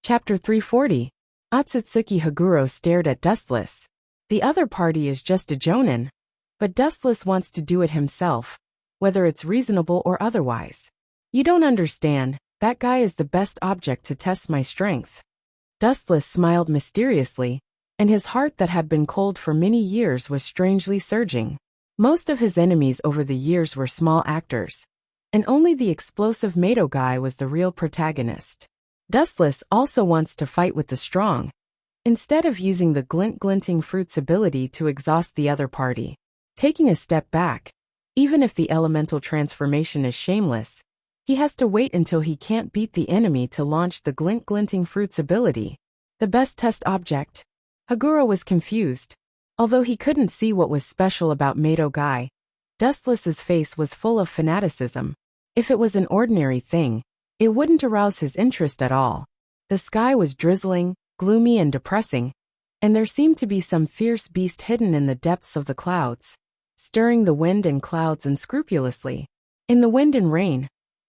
Chapter 340. Otsutsuki Haguro stared at Dustless. The other party is just a jonin, but Dustless wants to do it himself, whether it's reasonable or otherwise. You don't understand, that guy is the best object to test my strength. Dustless smiled mysteriously, and his heart that had been cold for many years was strangely surging. Most of his enemies over the years were small actors, and only the explosive Mato guy was the real protagonist. Dustless also wants to fight with the strong, instead of using the glinting fruit's ability to exhaust the other party. Taking a step back, even if the elemental transformation is shameless, he has to wait until he can't beat the enemy to launch the glinting fruit's ability. The best test object? Haguro was confused. Although he couldn't see what was special about Mato Guy, Dustless's face was full of fanaticism. If it was an ordinary thing, it wouldn't arouse his interest at all. The sky was drizzling, gloomy and depressing, and there seemed to be some fierce beast hidden in the depths of the clouds, stirring the wind and clouds unscrupulously. In the wind and rain,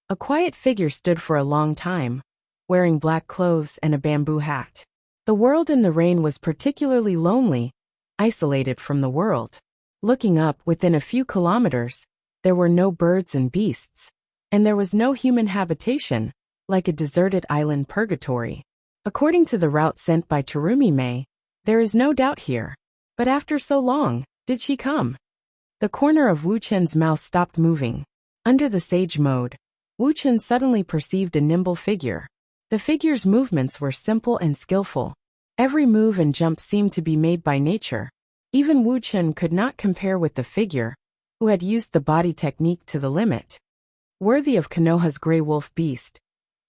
a quiet figure stood for a long time, wearing black clothes and a bamboo hat. The world in the rain was particularly lonely, isolated from the world. Looking up within a few kilometers, there were no birds and beasts, and there was no human habitation, like a deserted island purgatory. According to the route sent by Terumi-Mei, there is no doubt here. But after so long, did she come? The corner of Wu Chen's mouth stopped moving. Under the sage mode, Wu Chen suddenly perceived a nimble figure. The figure's movements were simple and skillful. Every move and jump seemed to be made by nature. Even Wu Chen could not compare with the figure, who had used the body technique to the limit. Worthy of Konoha's gray wolf beast.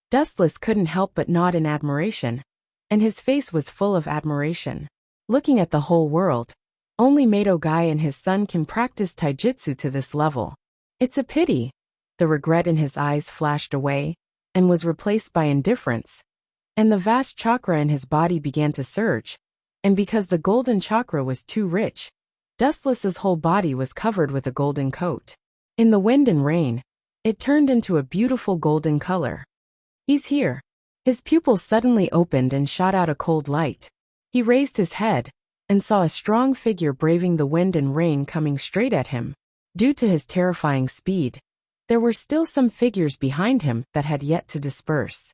Dustless couldn't help but nod in admiration, and his face was full of admiration. Looking at the whole world, only Mato Guy and his son can practice taijutsu to this level. It's a pity. The regret in his eyes flashed away, and was replaced by indifference. And the vast chakra in his body began to surge, and because the golden chakra was too rich, Dustless's whole body was covered with a golden coat. In the wind and rain, it turned into a beautiful golden color. He's here. His pupils suddenly opened and shot out a cold light. He raised his head, and saw a strong figure braving the wind and rain coming straight at him. Due to his terrifying speed, there were still some figures behind him that had yet to disperse.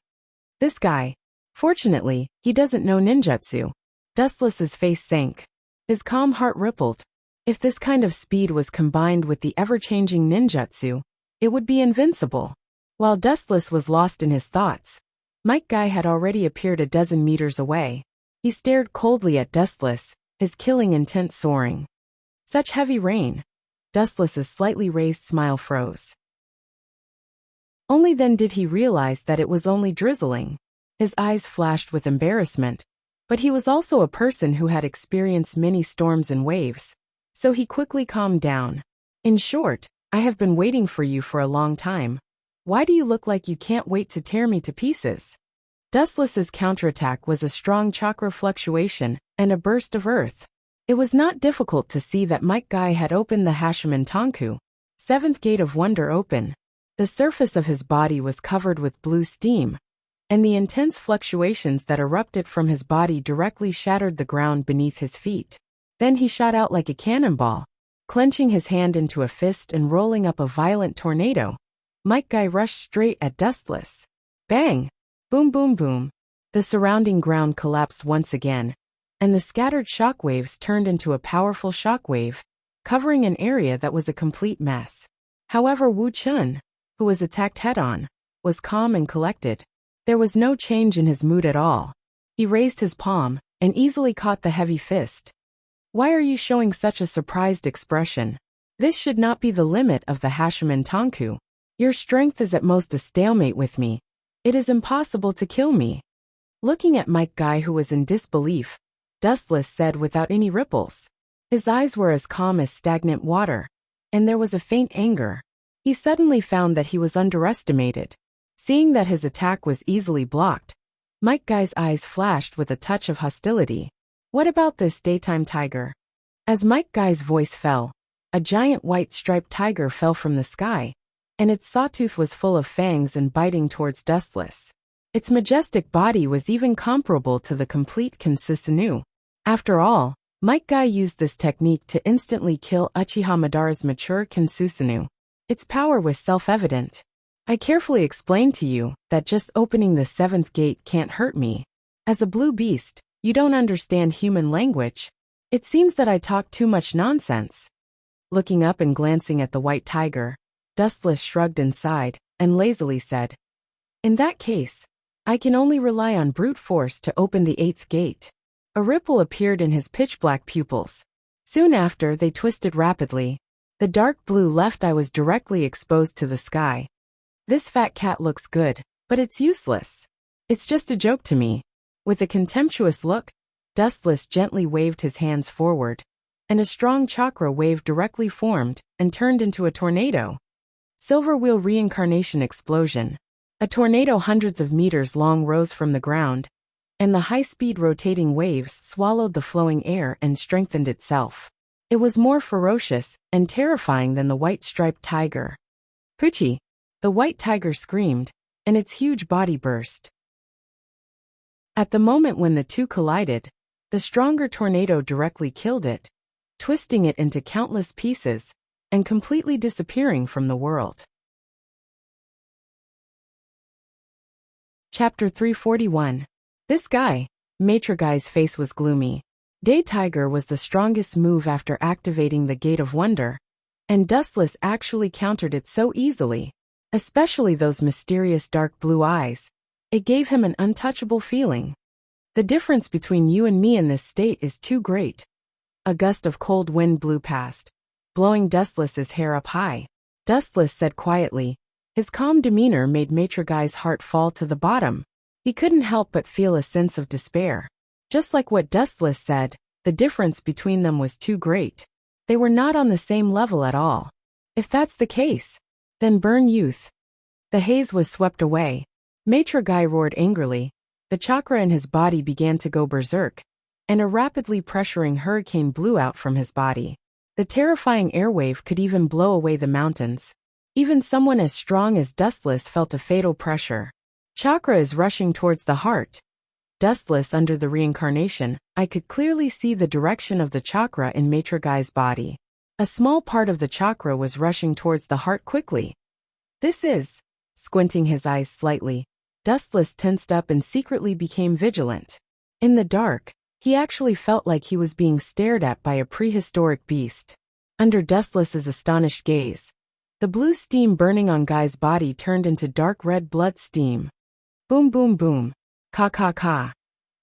This guy. Fortunately, he doesn't know ninjutsu. Dustless's face sank. His calm heart rippled. If this kind of speed was combined with the ever-changing ninjutsu, it would be invincible. While Dustless was lost in his thoughts, Mike Guy had already appeared a dozen meters away. He stared coldly at Dustless, his killing intent soaring. Such heavy rain. Dustless's slightly raised smile froze. Only then did he realize that it was only drizzling. His eyes flashed with embarrassment, but he was also a person who had experienced many storms and waves, so he quickly calmed down. In short, I have been waiting for you for a long time. Why do you look like you can't wait to tear me to pieces? Dustless's counterattack was a strong chakra fluctuation and a burst of earth. It was not difficult to see that Mike Guy had opened the Hashimen Tonku, seventh gate of wonder open. The surface of his body was covered with blue steam, and the intense fluctuations that erupted from his body directly shattered the ground beneath his feet. Then he shot out like a cannonball, clenching his hand into a fist and rolling up a violent tornado. Mike Guy rushed straight at Dustless. Bang! Boom boom boom. The surrounding ground collapsed once again, and the scattered shockwaves turned into a powerful shockwave, covering an area that was a complete mess. However, Wu Chen, who was attacked head-on, was calm and collected. There was no change in his mood at all. He raised his palm and easily caught the heavy fist. Why are you showing such a surprised expression? This should not be the limit of the Hashimen Tonku. Your strength is at most a stalemate with me. It is impossible to kill me. Looking at Mike Guy, who was in disbelief, Dustless said without any ripples. His eyes were as calm as stagnant water, and there was a faint anger. He suddenly found that he was underestimated. Seeing that his attack was easily blocked, Mike Guy's eyes flashed with a touch of hostility. What about this daytime tiger? As Mike Guy's voice fell, a giant white striped tiger fell from the sky, and its sawtooth was full of fangs and biting towards Dustless. Its majestic body was even comparable to the complete Kinsusinu. After all, Mike Guy used this technique to instantly kill Uchiha Madara's mature Kinsusinu. Its power was self-evident. I carefully explained to you that just opening the 7th gate can't hurt me. As a blue beast, you don't understand human language. It seems that I talk too much nonsense. Looking up and glancing at the white tiger, Dustless shrugged and sighed, and lazily said, "In that case, I can only rely on brute force to open the 8th gate." A ripple appeared in his pitch-black pupils. Soon after, they twisted rapidly. The dark blue left eye was directly exposed to the sky. "This fat cat looks good, but it's useless. It's just a joke to me." With a contemptuous look, Dustless gently waved his hands forward, and a strong chakra wave directly formed and turned into a tornado. Silver Wheel Reincarnation Explosion. A tornado hundreds of meters long rose from the ground, and the high-speed rotating waves swallowed the flowing air and strengthened itself. It was more ferocious and terrifying than the white-striped tiger. "Pucci!" The white tiger screamed, and its huge body burst. At the moment when the two collided, the stronger tornado directly killed it, twisting it into countless pieces and completely disappearing from the world. Chapter 341. This guy. Maitre Guy's face was gloomy. Day Tiger was the strongest move after activating the Gate of Wonder, and Dustless actually countered it so easily, especially those mysterious dark blue eyes. It gave him an untouchable feeling. "The difference between you and me in this state is too great." A gust of cold wind blew past, blowing Dustless's hair up high. Dustless said quietly. His calm demeanor made Maitre Guy's heart fall to the bottom. He couldn't help but feel a sense of despair. Just like what Dustless said, the difference between them was too great. They were not on the same level at all. If that's the case, then burn youth. The haze was swept away. Maitre Guy roared angrily. The chakra in his body began to go berserk, and a rapidly pressuring hurricane blew out from his body. The terrifying airwave could even blow away the mountains. Even someone as strong as Dustless felt a fatal pressure. Chakra is rushing towards the heart. Dustless under the reincarnation, I could clearly see the direction of the chakra in Maitre Guy's body. A small part of the chakra was rushing towards the heart quickly. This is, squinting his eyes slightly, Dustless tensed up and secretly became vigilant. In the dark, he actually felt like he was being stared at by a prehistoric beast. Under Dustless's astonished gaze, the blue steam burning on Guy's body turned into dark red blood steam. Boom boom boom. Ka ka ka.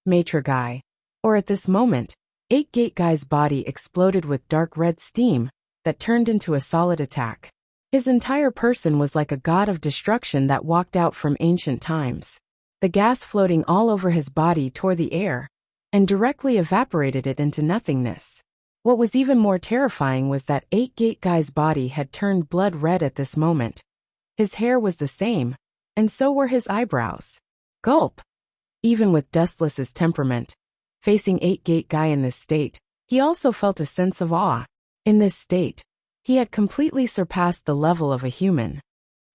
Maitre Guy. Or at this moment, 8-Gate Guy's body exploded with dark red steam that turned into a solid attack. His entire person was like a god of destruction that walked out from ancient times. The gas floating all over his body tore the air and directly evaporated it into nothingness. What was even more terrifying was that 8-Gate Guy's body had turned blood red at this moment. His hair was the same, and so were his eyebrows. Gulp! Even with Dustless's temperament, facing 8-Gate Guy in this state, he also felt a sense of awe. In this state, he had completely surpassed the level of a human.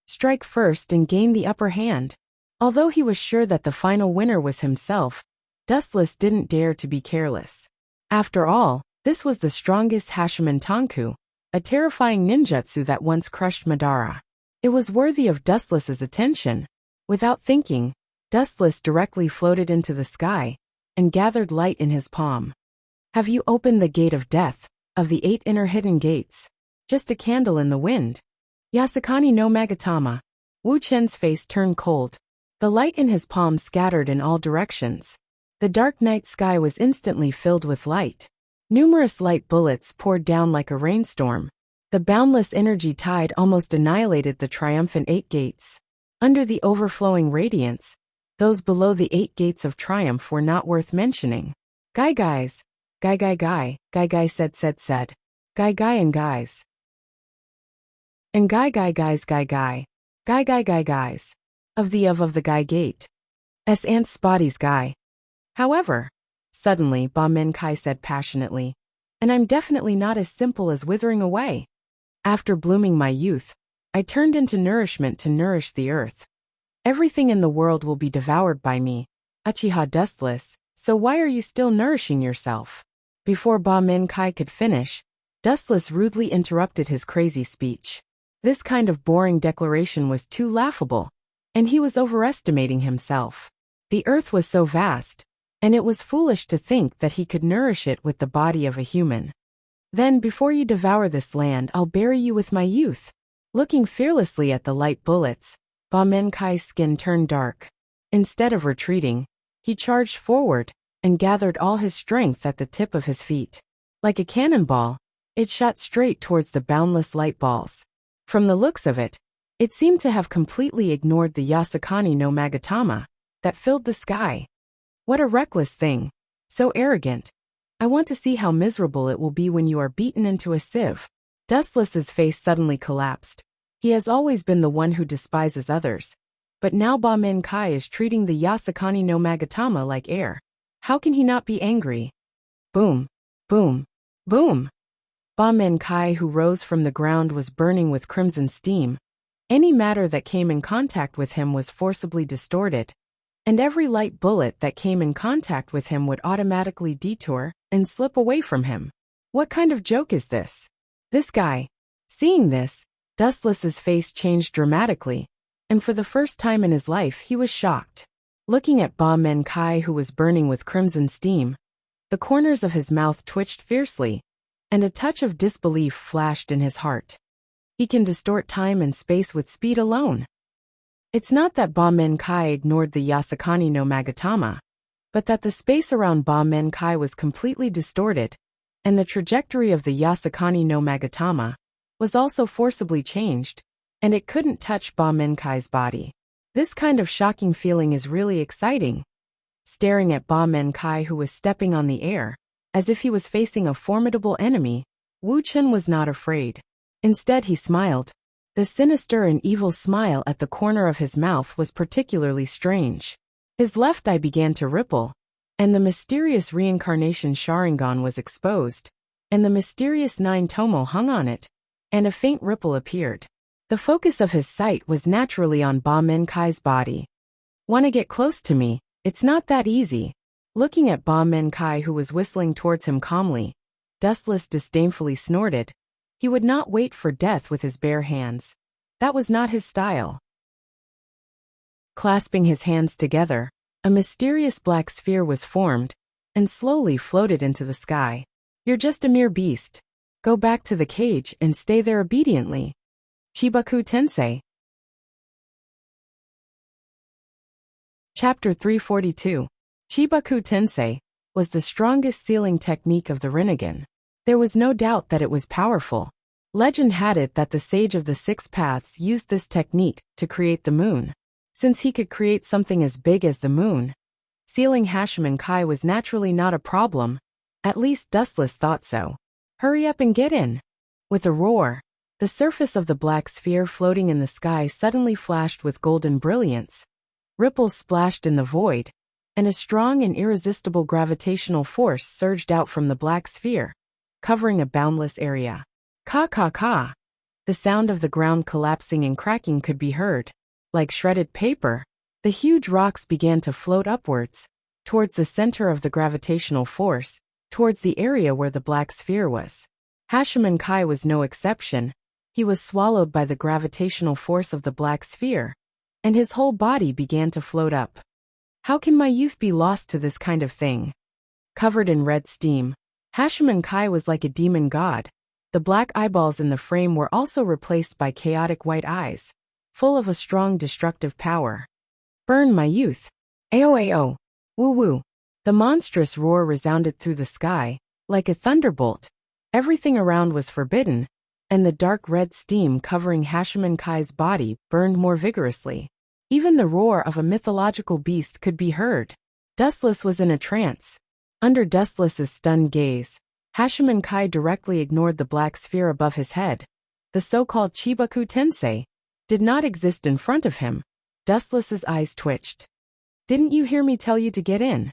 Strike first and gain the upper hand. Although he was sure that the final winner was himself, Dustless didn't dare to be careless. After all, this was the strongest Hashiman Tanku, a terrifying ninjutsu that once crushed Madara. It was worthy of Dustless's attention. Without thinking, Dustless directly floated into the sky and gathered light in his palm. "Have you opened the gate of death, of the 8 inner hidden gates? Just a candle in the wind." Yasukani no Magatama. Wu Chen's face turned cold. The light in his palm scattered in all directions. The dark night sky was instantly filled with light. Numerous light bullets poured down like a rainstorm. The boundless energy tide almost annihilated the triumphant 8 gates. Under the overflowing radiance, those below the 8 gates of triumph were not worth mentioning. "Guy guys. Guy guy guy. Guy guy said. Guy guy and guys. And guy guy guys guy guy. Guy guy guy guys. Of the Guy gate. S. Aunt Spotty's guy." However, suddenly Ba Min Kai said passionately, "And I'm definitely not as simple as withering away. After blooming my youth, I turned into nourishment to nourish the earth. Everything in the world will be devoured by me, Uchiha Dustless, so why are you still nourishing yourself? Before Ba Min Kai could finish, Dustless rudely interrupted his crazy speech. This kind of boring declaration was too laughable, and he was overestimating himself. The earth was so vast, and it was foolish to think that he could nourish it with the body of a human. Then before you devour this land, I'll bury you with my youth. Looking fearlessly at the light bullets, Ba Min Kai's skin turned dark. Instead of retreating, he charged forward and gathered all his strength at the tip of his feet. Like a cannonball, it shot straight towards the boundless light balls. From the looks of it, it seemed to have completely ignored the Yasukani no Magatama that filled the sky. What a reckless thing. So arrogant. I want to see how miserable it will be when you are beaten into a sieve. Dustless's face suddenly collapsed. He has always been the one who despises others. But now Ba Min Kai is treating the Yasukani no Magatama like air. How can he not be angry? Boom. Boom. Boom. Ba Min Kai, who rose from the ground, was burning with crimson steam. Any matter that came in contact with him was forcibly distorted, and every light bullet that came in contact with him would automatically detour and slip away from him. What kind of joke is this? This guy. Seeing this, Dustless's face changed dramatically, and for the first time in his life he was shocked. Looking at Ba Min Kai, who was burning with crimson steam, the corners of his mouth twitched fiercely, and a touch of disbelief flashed in his heart. He can distort time and space with speed alone. It's not that Ba Min Kai ignored the Yasukani no Magatama, but that the space around Ba Min Kai was completely distorted, and the trajectory of the Yasukani no Magatama was also forcibly changed, and it couldn't touch Ba Min Kai's body. This kind of shocking feeling is really exciting. Staring at Ba Min Kai, who was stepping on the air, as if he was facing a formidable enemy, Wu Chen was not afraid. Instead he smiled. The sinister and evil smile at the corner of his mouth was particularly strange. His left eye began to ripple, and the mysterious reincarnation Sharingan was exposed, and the mysterious 9 tomo hung on it, and a faint ripple appeared. The focus of his sight was naturally on Ba Min Kai's body. "Wanna get close to me? It's not that easy." Looking at Ba Min Kai, who was whistling towards him calmly, Dustless disdainfully snorted. He would not wait for death with his bare hands. That was not his style. Clasping his hands together, a mysterious black sphere was formed, and slowly floated into the sky. "You're just a mere beast. Go back to the cage and stay there obediently." Chibaku Tensei. Chapter 342. Chibaku Tensei was the strongest sealing technique of the Rinnegan. There was no doubt that it was powerful. Legend had it that the Sage of the Six Paths used this technique to create the moon. Since he could create something as big as the moon, sealing Hashiman Kai was naturally not a problem. At least Dustless thought so. "Hurry up and get in." With a roar, the surface of the black sphere floating in the sky suddenly flashed with golden brilliance. Ripples splashed in the void, and a strong and irresistible gravitational force surged out from the black sphere, covering a boundless area. Ka ka ka. The sound of the ground collapsing and cracking could be heard. Like shredded paper, the huge rocks began to float upwards, towards the center of the gravitational force, towards the area where the black sphere was. Hashiman Kai was no exception. He was swallowed by the gravitational force of the black sphere, and his whole body began to float up. How can my youth be lost to this kind of thing? Covered in red steam, Hashiman Kai was like a demon god. The black eyeballs in the frame were also replaced by chaotic white eyes, full of a strong destructive power. "Burn, my youth! Ao ao! Woo woo!" The monstrous roar resounded through the sky, like a thunderbolt. Everything around was forbidden, and the dark red steam covering Hashiman Kai's body burned more vigorously. Even the roar of a mythological beast could be heard. Dustless was in a trance. Under Dustless's stunned gaze, Hashiman Kai directly ignored the black sphere above his head. The so-called Chibaku Tensei did not exist in front of him. Dustless's eyes twitched. "Didn't you hear me tell you to get in?"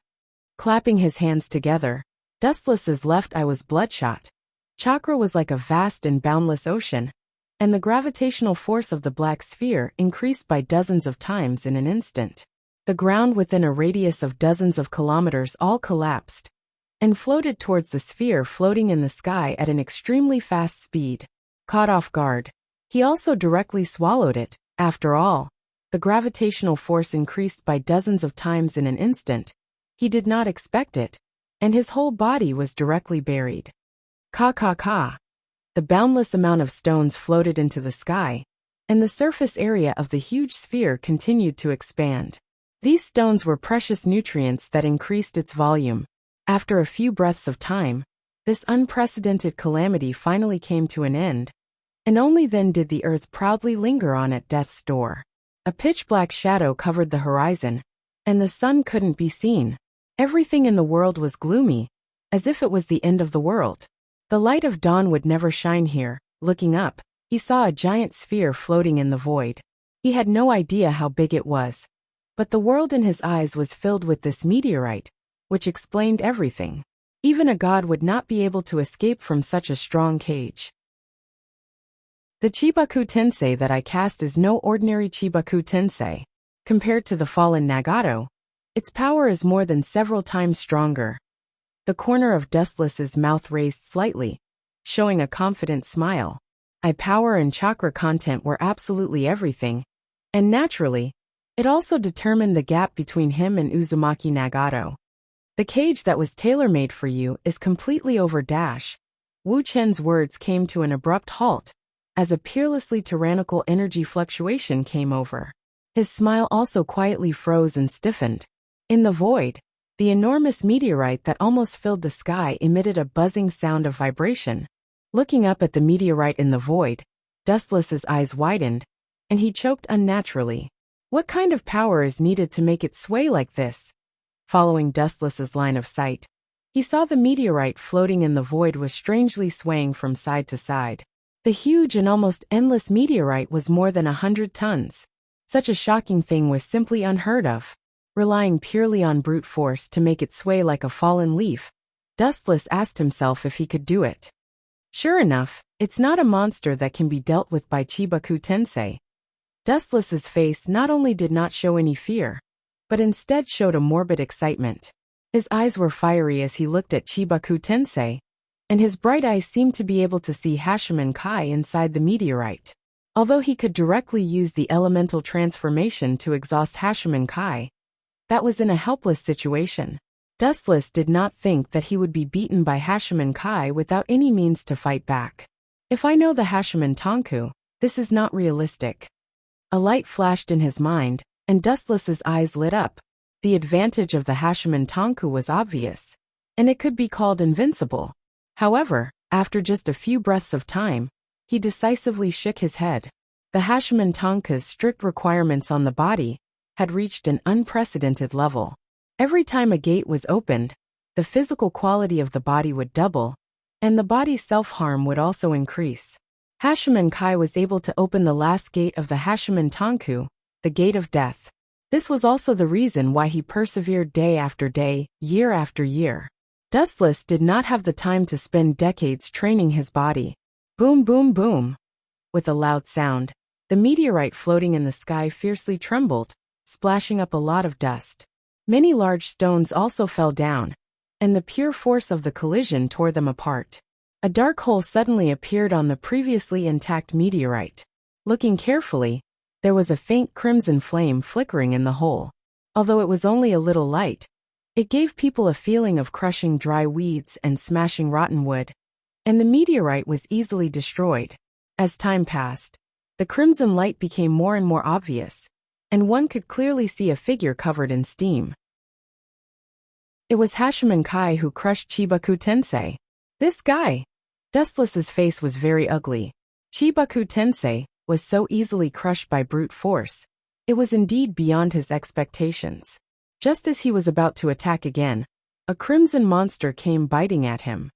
Clapping his hands together, Dustless's left eye was bloodshot. Chakra was like a vast and boundless ocean, and the gravitational force of the black sphere increased by dozens of times in an instant. The ground within a radius of dozens of kilometers all collapsed and floated towards the sphere floating in the sky at an extremely fast speed. Caught off guard, he also directly swallowed it. After all, the gravitational force increased by dozens of times in an instant. He did not expect it, and his whole body was directly buried. Ka. The boundless amount of stones floated into the sky, and the surface area of the huge sphere continued to expand. These stones were precious nutrients that increased its volume. After a few breaths of time, this unprecedented calamity finally came to an end, and only then did the earth proudly linger on at death's door. A pitch-black shadow covered the horizon, and the sun couldn't be seen. Everything in the world was gloomy, as if it was the end of the world. The light of dawn would never shine here. Looking up, he saw a giant sphere floating in the void. He had no idea how big it was, but the world in his eyes was filled with this meteorite, which explained everything. Even a god would not be able to escape from such a strong cage. The Chibaku Tensei that I cast is no ordinary Chibaku Tensei. Compared to the fallen Nagato, its power is more than several times stronger. The corner of Dustless's mouth raised slightly, showing a confident smile. Eye power and chakra content were absolutely everything, and naturally, it also determined the gap between him and Uzumaki Nagato. The cage that was tailor-made for you is completely over. Wu Chen's words came to an abrupt halt, as a peerlessly tyrannical energy fluctuation came over. His smile also quietly froze and stiffened. In the void, the enormous meteorite that almost filled the sky emitted a buzzing sound of vibration. Looking up at the meteorite in the void, Dustless's eyes widened, and he choked unnaturally. What kind of power is needed to make it sway like this? Following Dustless's line of sight, he saw the meteorite floating in the void was strangely swaying from side to side. The huge and almost endless meteorite was more than 100 tons. Such a shocking thing was simply unheard of. Relying purely on brute force to make it sway like a fallen leaf, Dustless asked himself if he could do it. Sure enough, it's not a monster that can be dealt with by Chibaku Tensei. Dustless's face not only did not show any fear, but instead showed a morbid excitement. His eyes were fiery as he looked at Chibaku Tensei, and his bright eyes seemed to be able to see Hashimen Kai inside the meteorite. Although he could directly use the elemental transformation to exhaust Hashimen Kai, that was in a helpless situation. Dustless did not think that he would be beaten by Hashimen Kai without any means to fight back. If I know the Hashimen Tonku, this is not realistic. A light flashed in his mind, and Dustless's eyes lit up. The advantage of the Hashimen Tonku was obvious, and it could be called invincible. However, after just a few breaths of time, he decisively shook his head. The Hashimen Tonku's strict requirements on the body had reached an unprecedented level. Every time a gate was opened, the physical quality of the body would double, and the body's self-harm would also increase. Hashimen Kai was able to open the last gate of the Hashimen Tonku, the gate of death. This was also the reason why he persevered day after day, year after year. Dustless did not have the time to spend decades training his body. Boom, boom, boom. With a loud sound, the meteorite floating in the sky fiercely trembled, splashing up a lot of dust. Many large stones also fell down, and the pure force of the collision tore them apart. A dark hole suddenly appeared on the previously intact meteorite. Looking carefully, there was a faint crimson flame flickering in the hole. Although it was only a little light, it gave people a feeling of crushing dry weeds and smashing rotten wood, and the meteorite was easily destroyed. As time passed, the crimson light became more and more obvious, and one could clearly see a figure covered in steam. It was Hashimen Kai who crushed Chibaku Tensei. This guy! Dustless's face was very ugly. Chibaku Tensei was so easily crushed by brute force. It was indeed beyond his expectations. Just as he was about to attack again, a crimson monster came biting at him.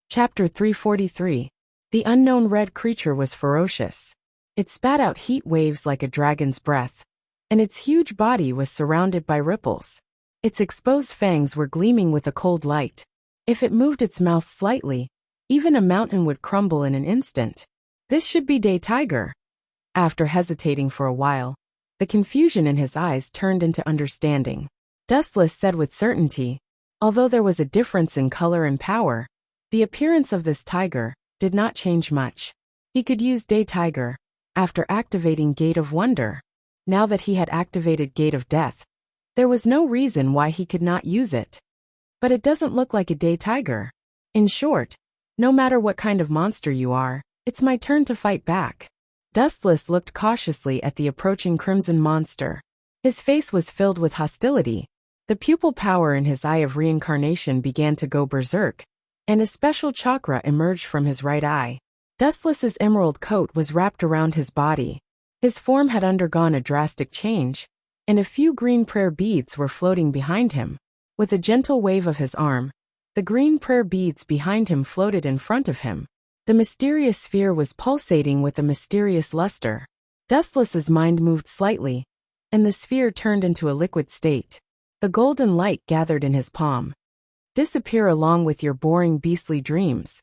Chapter 343. The unknown red creature was ferocious. It spat out heat waves like a dragon's breath, and its huge body was surrounded by ripples. Its exposed fangs were gleaming with a cold light. If it moved its mouth slightly, Even a mountain would crumble in an instant. This should be Day Tiger. After hesitating for a while, the confusion in his eyes turned into understanding. Dustless said with certainty, although there was a difference in color and power, the appearance of this tiger did not change much. He could use Day Tiger after activating Gate of Wonder. Now that he had activated Gate of Death, there was no reason why he could not use it. But it doesn't look like a Day Tiger. In short, no matter what kind of monster you are, it's my turn to fight back. Dustless looked cautiously at the approaching crimson monster. His face was filled with hostility. The pupil power in his eye of reincarnation began to go berserk, and a special chakra emerged from his right eye. Dustless's emerald coat was wrapped around his body. His form had undergone a drastic change, and a few green prayer beads were floating behind him. With a gentle wave of his arm, the green prayer beads behind him floated in front of him. The mysterious sphere was pulsating with a mysterious luster. Dustless's mind moved slightly, and the sphere turned into a liquid state. The golden light gathered in his palm. Disappear along with your boring beastly dreams.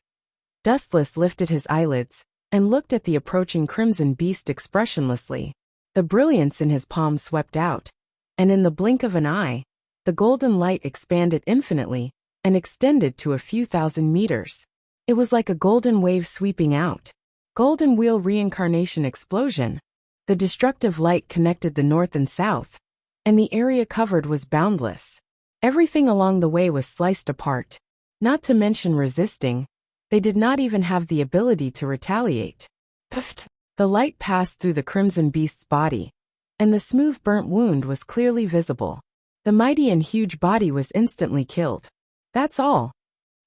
Dustless lifted his eyelids and looked at the approaching crimson beast expressionlessly. The brilliance in his palm swept out, and in the blink of an eye, the golden light expanded infinitely and extended to a few thousand meters. It was like a golden wave sweeping out. Golden wheel reincarnation explosion. The destructive light connected the north and south, and the area covered was boundless. Everything along the way was sliced apart. Not to mention resisting, they did not even have the ability to retaliate. Puffed. The light passed through the crimson beast's body, and the smooth burnt wound was clearly visible. The mighty and huge body was instantly killed. That's all.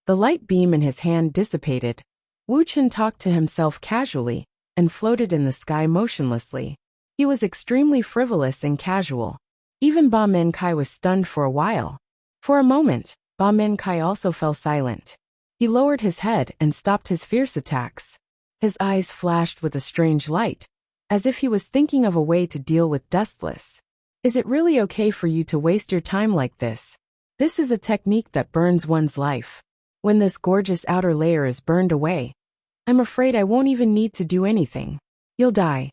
The light beam in his hand dissipated. Wu Chen talked to himself casually and floated in the sky motionlessly. He was extremely frivolous and casual. Even Ba Menkai was stunned for a while. For a moment, Ba Menkai also fell silent. He lowered his head and stopped his fierce attacks. His eyes flashed with a strange light, as if he was thinking of a way to deal with Dustless. Is it really okay for you to waste your time like this? This is a technique that burns one's life. When this gorgeous outer layer is burned away, I'm afraid I won't even need to do anything. You'll die.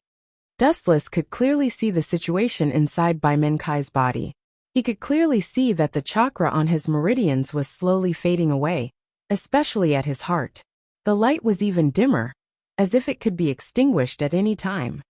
Dustless could clearly see the situation inside Bai Menkai's body. He could clearly see that the chakra on his meridians was slowly fading away, especially at his heart. The light was even dimmer, as if it could be extinguished at any time.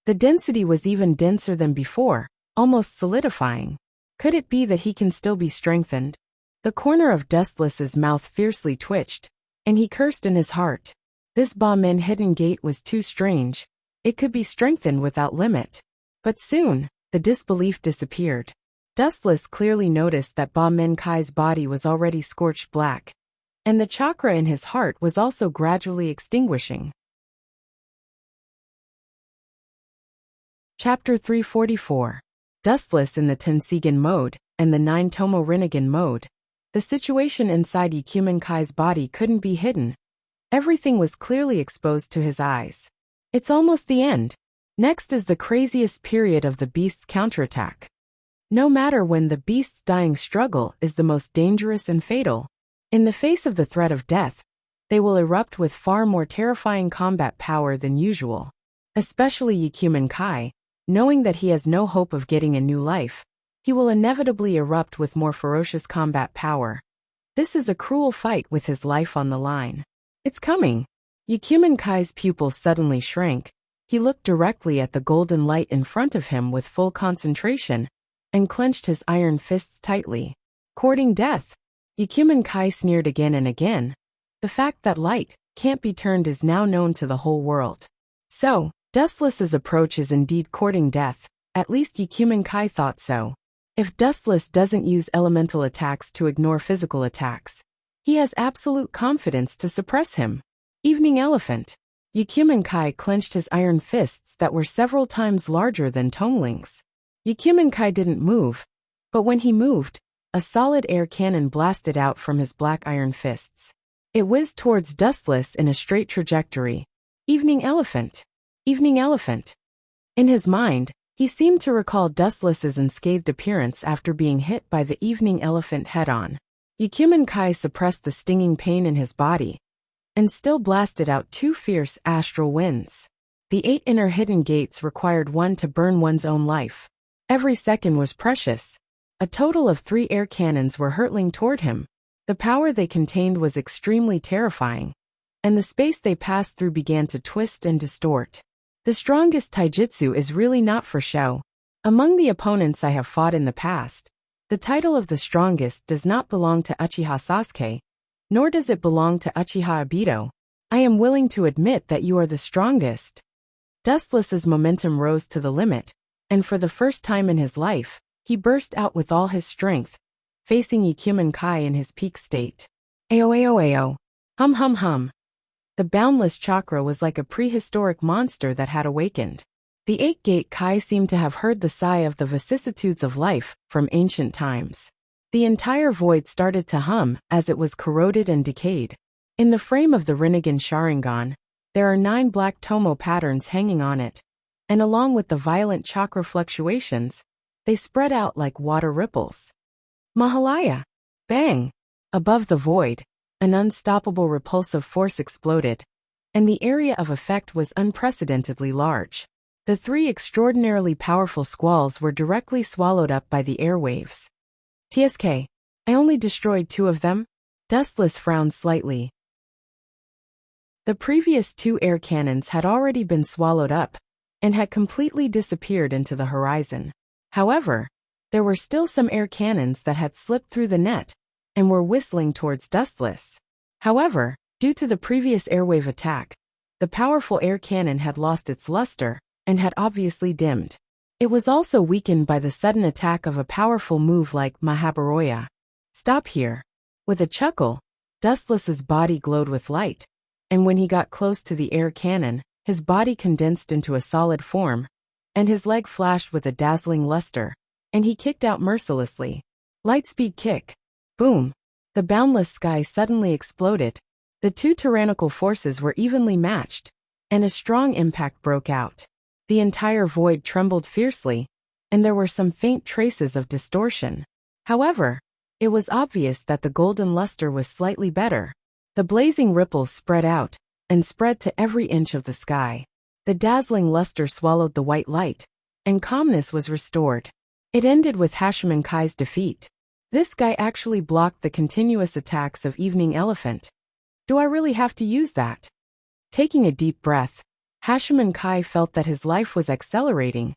The density was even denser than before, almost solidifying. Could it be that he can still be strengthened? The corner of Dustless's mouth fiercely twitched, and he cursed in his heart. This Ba Men hidden gate was too strange. It could be strengthened without limit. But soon, the disbelief disappeared. Dustless clearly noticed that Ba Menkai's body was already scorched black, and the chakra in his heart was also gradually extinguishing. Chapter 344. Dustless in the Tensigan mode and the 9 Tomo Rinnegan mode. The situation inside Ikumenkai's body couldn't be hidden. Everything was clearly exposed to his eyes. It's almost the end. Next is the craziest period of the beast's counterattack. No matter when the beast's dying struggle is the most dangerous and fatal. In the face of the threat of death, they will erupt with far more terrifying combat power than usual. Especially Ikumenkai, knowing that he has no hope of getting a new life, he will inevitably erupt with more ferocious combat power. This is a cruel fight with his life on the line. It's coming. Ikumenkai's pupils suddenly shrank. He looked directly at the golden light in front of him with full concentration, and clenched his iron fists tightly. Courting death. Ikumenkai sneered again and again. The fact that light can't be turned is now known to the whole world. So, Dustless's approach is indeed courting death. At least Ikumenkai thought so. If Dustless doesn't use elemental attacks to ignore physical attacks, he has absolute confidence to suppress him. Evening Elephant. Ikumenkai clenched his iron fists that were several times larger than Tongling's. Ikumenkai didn't move, but when he moved, a solid air cannon blasted out from his black iron fists. It whizzed towards Dustless in a straight trajectory. Evening Elephant. Evening Elephant. In his mind, he seemed to recall Dustless's unscathed appearance after being hit by the Evening Elephant head-on. Yakumen Kai suppressed the stinging pain in his body and still blasted out 2 fierce astral winds. The 8 inner hidden gates required one to burn one's own life. Every second was precious. A total of 3 air cannons were hurtling toward him. The power they contained was extremely terrifying, and the space they passed through began to twist and distort. The strongest taijutsu is really not for show. Among the opponents I have fought in the past, the title of the strongest does not belong to Uchiha Sasuke, nor does it belong to Uchiha Obito. I am willing to admit that you are the strongest. Dustless's momentum rose to the limit, and for the first time in his life, he burst out with all his strength, facing Yakumen Kai in his peak state. Ayo ayo ayo. Hum hum hum. The boundless chakra was like a prehistoric monster that had awakened. The 8-gate Kai seemed to have heard the sigh of the vicissitudes of life from ancient times. The entire void started to hum as it was corroded and decayed. In the frame of the Rinnegan Sharingan, there are 9 black tomo patterns hanging on it, and along with the violent chakra fluctuations, they spread out like water ripples. Mahalaya! Bang! Above the void, an unstoppable repulsive force exploded, and the area of effect was unprecedentedly large. The 3 extraordinarily powerful squalls were directly swallowed up by the airwaves. TSK, I only destroyed 2 of them? Dustless frowned slightly. The previous 2 air cannons had already been swallowed up and had completely disappeared into the horizon. However, there were still some air cannons that had slipped through the net and were whistling towards Dustless. However, due to the previous airwave attack, the powerful air cannon had lost its luster and had obviously dimmed. It was also weakened by the sudden attack of a powerful move like Mahabharata. Stop here. With a chuckle, Dustless's body glowed with light, and when he got close to the air cannon, his body condensed into a solid form, and his leg flashed with a dazzling luster, and he kicked out mercilessly. Lightspeed kick. Boom. The boundless sky suddenly exploded. The 2 tyrannical forces were evenly matched, and a strong impact broke out. The entire void trembled fiercely, and there were some faint traces of distortion. However, it was obvious that the golden luster was slightly better. The blazing ripples spread out and spread to every inch of the sky. The dazzling luster swallowed the white light, and calmness was restored. It ended with Hachiman Kai's defeat. This guy actually blocked the continuous attacks of Evening Elephant. Do I really have to use that? Taking a deep breath, Hachiman Kai felt that his life was accelerating,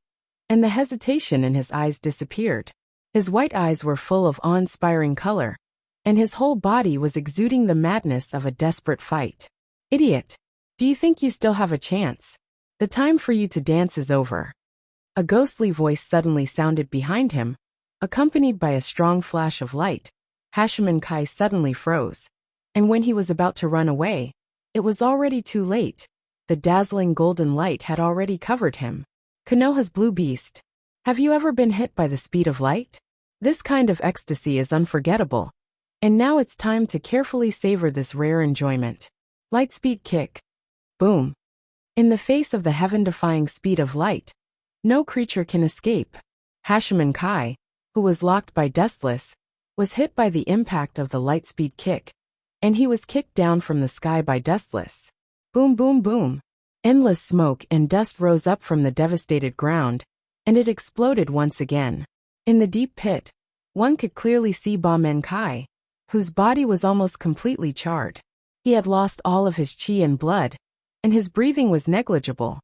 and the hesitation in his eyes disappeared. His white eyes were full of awe-inspiring color, and his whole body was exuding the madness of a desperate fight. Idiot! Do you think you still have a chance? The time for you to dance is over. A ghostly voice suddenly sounded behind him, accompanied by a strong flash of light. Hachiman Kai suddenly froze, and when he was about to run away, it was already too late. The dazzling golden light had already covered him. Konoha's blue beast. Have you ever been hit by the speed of light? This kind of ecstasy is unforgettable, and now it's time to carefully savor this rare enjoyment. Lightspeed kick. Boom. In the face of the heaven-defying speed of light, no creature can escape. Hachiman Kai, who was locked by Dustless, was hit by the impact of the lightspeed kick, and he was kicked down from the sky by Dustless. Boom boom boom. Endless smoke and dust rose up from the devastated ground, and it exploded once again. In the deep pit, one could clearly see Ba-Men Kai, whose body was almost completely charred. He had lost all of his chi and blood, and his breathing was negligible.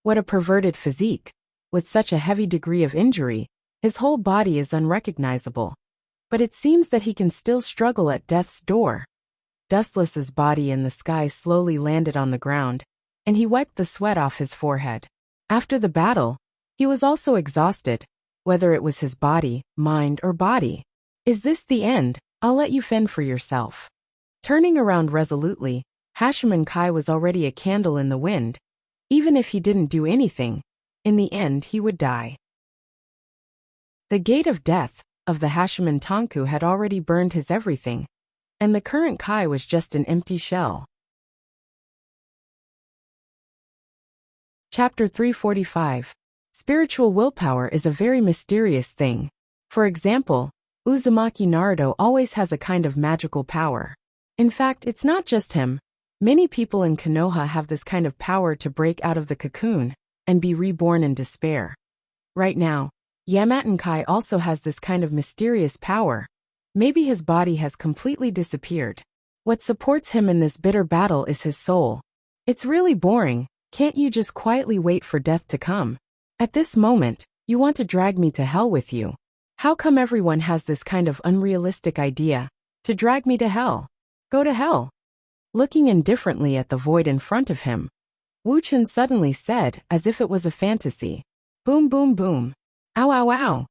What a perverted physique! With such a heavy degree of injury, his whole body is unrecognizable. But it seems that he can still struggle at death's door. Dustless's body in the sky slowly landed on the ground, and he wiped the sweat off his forehead. After the battle, he was also exhausted, whether it was his body, mind, or body. Is this the end? I'll let you fend for yourself. Turning around resolutely, Hachiman Kai was already a candle in the wind. Even if he didn't do anything, in the end he would die. The gate of death of the Hachiman Tanku had already burned his everything, and the current Kai was just an empty shell. Chapter 345. Spiritual willpower is a very mysterious thing. For example, Uzumaki Naruto always has a kind of magical power. In fact, it's not just him. Many people in Konoha have this kind of power to break out of the cocoon and be reborn in despair. Right now, Yamato also has this kind of mysterious power. Maybe his body has completely disappeared. What supports him in this bitter battle is his soul. It's really boring. Can't you just quietly wait for death to come? At this moment, you want to drag me to hell with you. How come everyone has this kind of unrealistic idea? To drag me to hell? Go to hell. Looking indifferently at the void in front of him, Wu-chan suddenly said, as if it was a fantasy. Boom boom boom. Ow ow ow.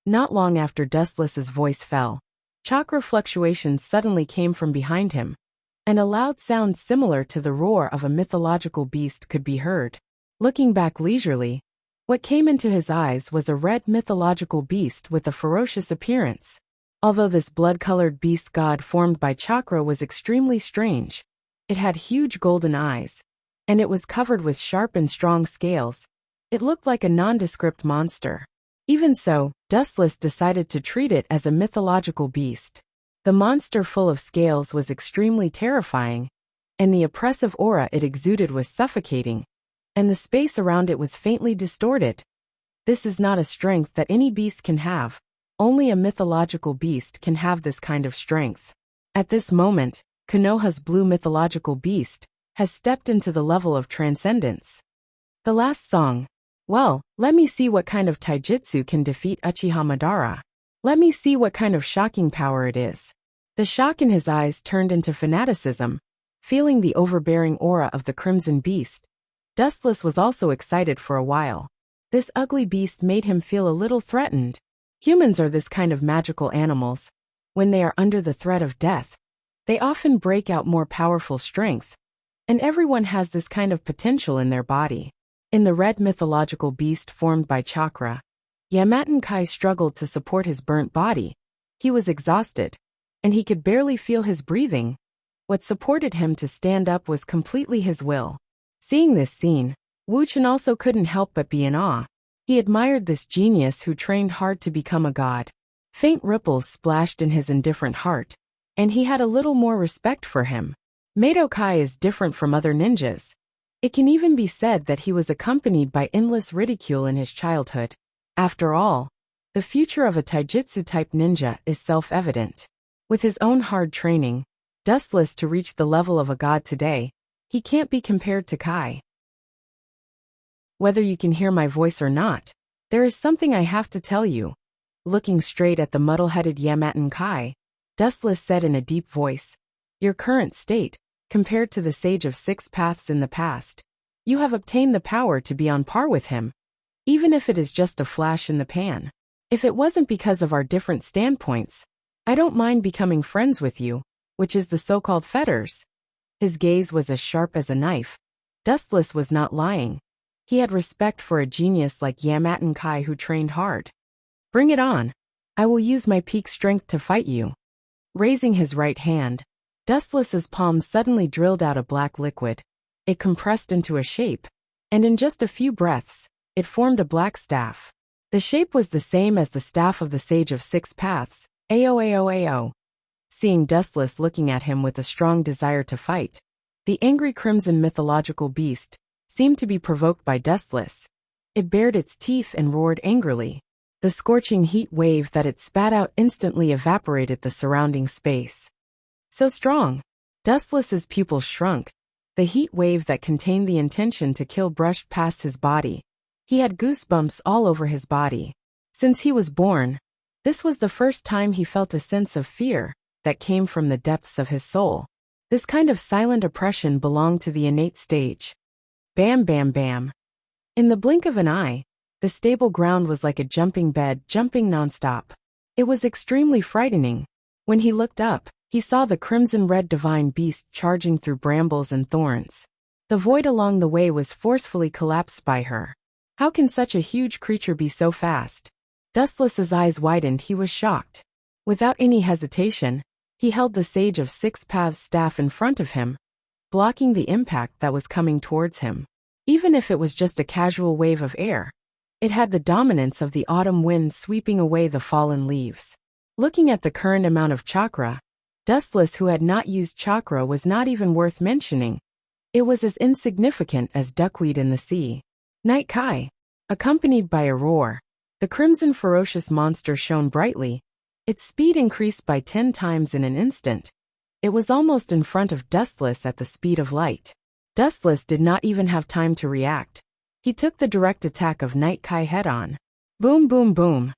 Not long after Dustless's voice fell, chakra fluctuations suddenly came from behind him, and a loud sound similar to the roar of a mythological beast could be heard. Looking back leisurely, what came into his eyes was a red mythological beast with a ferocious appearance. Although this blood-colored beast god formed by chakra was extremely strange, it had huge golden eyes, and it was covered with sharp and strong scales. It looked like a nondescript monster. Even so, Dustless decided to treat it as a mythological beast. The monster full of scales was extremely terrifying, and the oppressive aura it exuded was suffocating, and the space around it was faintly distorted. This is not a strength that any beast can have. Only a mythological beast can have this kind of strength. At this moment, Konoha's blue mythological beast has stepped into the level of transcendence. The last song. Well, let me see what kind of taijutsu can defeat Uchiha Madara. Let me see what kind of shocking power it is. The shock in his eyes turned into fanaticism. Feeling the overbearing aura of the Crimson Beast, Dustless was also excited for a while. This ugly beast made him feel a little threatened. Humans are this kind of magical animals. When they are under the threat of death, they often break out more powerful strength, and everyone has this kind of potential in their body. In the red mythological beast formed by chakra, Yamato struggled to support his burnt body. He was exhausted, and he could barely feel his breathing. What supported him to stand up was completely his will. Seeing this scene, Wu-chan also couldn't help but be in awe. He admired this genius who trained hard to become a god. Faint ripples splashed in his indifferent heart, and he had a little more respect for him. Madokai is different from other ninjas. It can even be said that he was accompanied by endless ridicule in his childhood. After all, the future of a taijutsu-type ninja is self-evident. With his own hard training, Dustless to reach the level of a god today, he can't be compared to Kai. Whether you can hear my voice or not, there is something I have to tell you. Looking straight at the muddle-headed Yamato, Dustless said in a deep voice, your current state, compared to the Sage of Six Paths in the past, you have obtained the power to be on par with him, even if it is just a flash in the pan. If it wasn't because of our different standpoints, I don't mind becoming friends with you, which is the so-called fetters. His gaze was as sharp as a knife. Dustless was not lying. He had respect for a genius like Yamato who trained hard. Bring it on. I will use my peak strength to fight you. Raising his right hand, Dustless's palm suddenly drilled out a black liquid. It compressed into a shape, and in just a few breaths, it formed a black staff. The shape was the same as the staff of the Sage of Six Paths, Ao. Seeing Dustless looking at him with a strong desire to fight, the angry crimson mythological beast seemed to be provoked by Dustless. It bared its teeth and roared angrily. The scorching heat wave that it spat out instantly evaporated the surrounding space. So strong. Dustless's pupils shrunk. The heat wave that contained the intention to kill brushed past his body. He had goosebumps all over his body. Since he was born, this was the first time he felt a sense of fear that came from the depths of his soul. This kind of silent oppression belonged to the innate stage. Bam bam bam. In the blink of an eye, the stable ground was like a jumping bed, jumping nonstop. It was extremely frightening. When he looked up, he saw the crimson-red divine beast charging through brambles and thorns. The void along the way was forcefully collapsed by her. How can such a huge creature be so fast? Dustless's eyes widened. He was shocked. Without any hesitation, he held the Sage of Six Paths staff in front of him, blocking the impact that was coming towards him. Even if it was just a casual wave of air, it had the dominance of the autumn wind sweeping away the fallen leaves. Looking at the current amount of chakra, Dustless, who had not used chakra, was not even worth mentioning. It was as insignificant as duckweed in the sea. Night Kai. Accompanied by a roar, the crimson ferocious monster shone brightly. Its speed increased by 10 times in an instant. It was almost in front of Dustless at the speed of light. Dustless did not even have time to react. He took the direct attack of Night Kai head-on. Boom, boom, boom.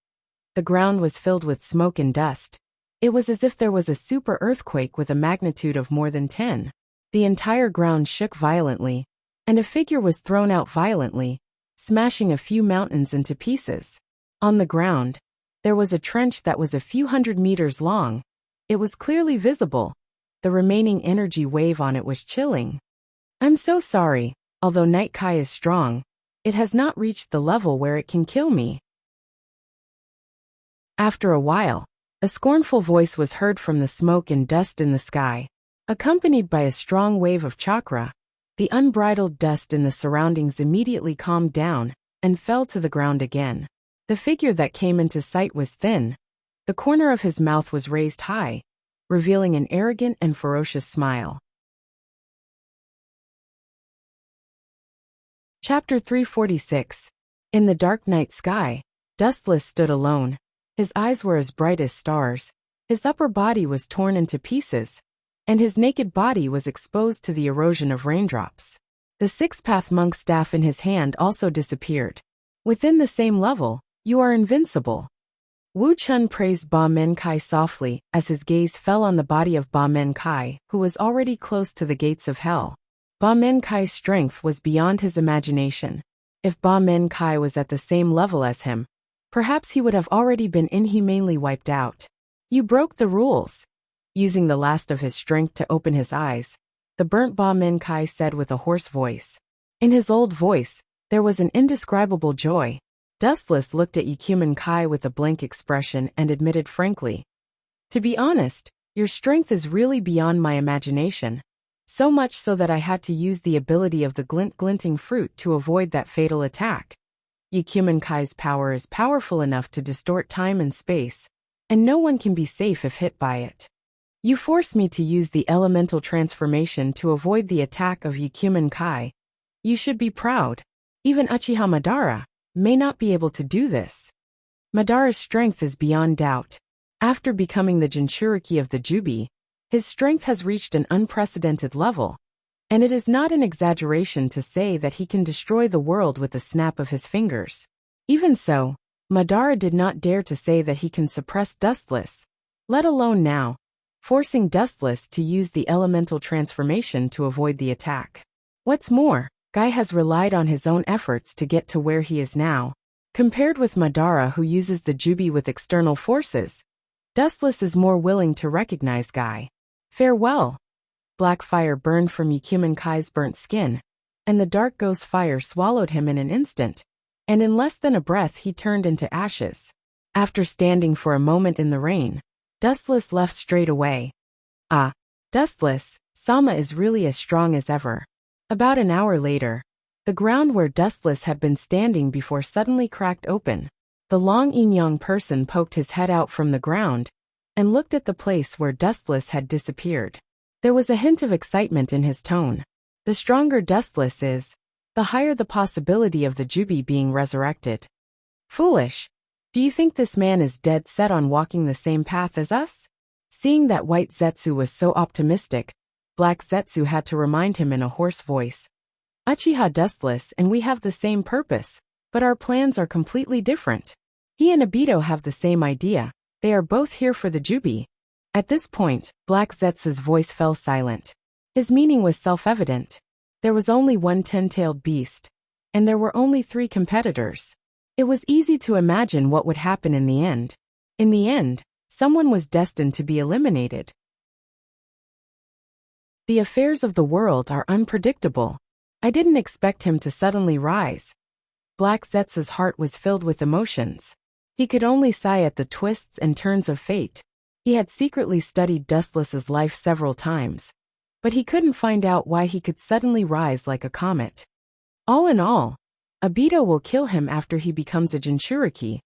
The ground was filled with smoke and dust. It was as if there was a super earthquake with a magnitude of more than 10. The entire ground shook violently, and a figure was thrown out violently, smashing a few mountains into pieces. On the ground, there was a trench that was a few hundred meters long. It was clearly visible. The remaining energy wave on it was chilling. I'm so sorry, although Night Kai is strong, it has not reached the level where it can kill me. After a while, a scornful voice was heard from the smoke and dust in the sky. Accompanied by a strong wave of chakra, the unbridled dust in the surroundings immediately calmed down and fell to the ground again. The figure that came into sight was thin. The corner of his mouth was raised high, revealing an arrogant and ferocious smile. Chapter 346. In the dark night sky, Dustless stood alone. His eyes were as bright as stars. His upper body was torn into pieces, and his naked body was exposed to the erosion of raindrops. The six-path monk staff in his hand also disappeared. Within the same level, you are invincible. Wu Chun praised Ba Men Kai softly as his gaze fell on the body of Ba Men Kai, who was already close to the gates of hell. Ba Men Kai's strength was beyond his imagination. If Ba Men Kai was at the same level as him, perhaps he would have already been inhumanely wiped out. You broke the rules. Using the last of his strength to open his eyes, the burnt Ba Men Kai said with a hoarse voice. In his old voice, there was an indescribable joy. Dustless looked at Yukumen Kai with a blank expression and admitted frankly, "To be honest, your strength is really beyond my imagination. So much so that I had to use the ability of the glinting fruit to avoid that fatal attack. Yukumen Kai's power is powerful enough to distort time and space, and no one can be safe if hit by it. You forced me to use the elemental transformation to avoid the attack of Yukumen Kai. You should be proud. Even Uchiha Madara may not be able to do this." Madara's strength is beyond doubt. After becoming the Jinchuriki of the Jubi, his strength has reached an unprecedented level, and it is not an exaggeration to say that he can destroy the world with a snap of his fingers. Even so, Madara did not dare to say that he can suppress Dustless, let alone now, forcing Dustless to use the elemental transformation to avoid the attack. What's more, Guy has relied on his own efforts to get to where he is now. Compared with Madara, who uses the Jubi with external forces, Dustless is more willing to recognize Guy. Farewell. Black fire burned from Yukumen Kai's burnt skin, and the dark ghost fire swallowed him in an instant, and in less than a breath he turned into ashes. After standing for a moment in the rain, Dustless left straight away. Ah, Dustless, Sama is really as strong as ever. About an hour later, the ground where Dustless had been standing before suddenly cracked open. The long Yin-Yang person poked his head out from the ground and looked at the place where Dustless had disappeared. There was a hint of excitement in his tone. The stronger Dustless is, the higher the possibility of the Jubi being resurrected. Foolish. Do you think this man is dead set on walking the same path as us? Seeing that White Zetsu was so optimistic, Black Zetsu had to remind him in a hoarse voice. Uchiha Dustless and we have the same purpose, but our plans are completely different. He and Obito have the same idea. They are both here for the Jubi. At this point, Black Zetsu's voice fell silent. His meaning was self-evident. There was only one 10-tailed beast, and there were only 3 competitors. It was easy to imagine what would happen in the end. In the end, someone was destined to be eliminated. The affairs of the world are unpredictable. I didn't expect him to suddenly rise. Black Zetsu's heart was filled with emotions. He could only sigh at the twists and turns of fate. He had secretly studied Dustless's life several times, but he couldn't find out why he could suddenly rise like a comet. All in all, Obito will kill him after he becomes a Jinchuriki.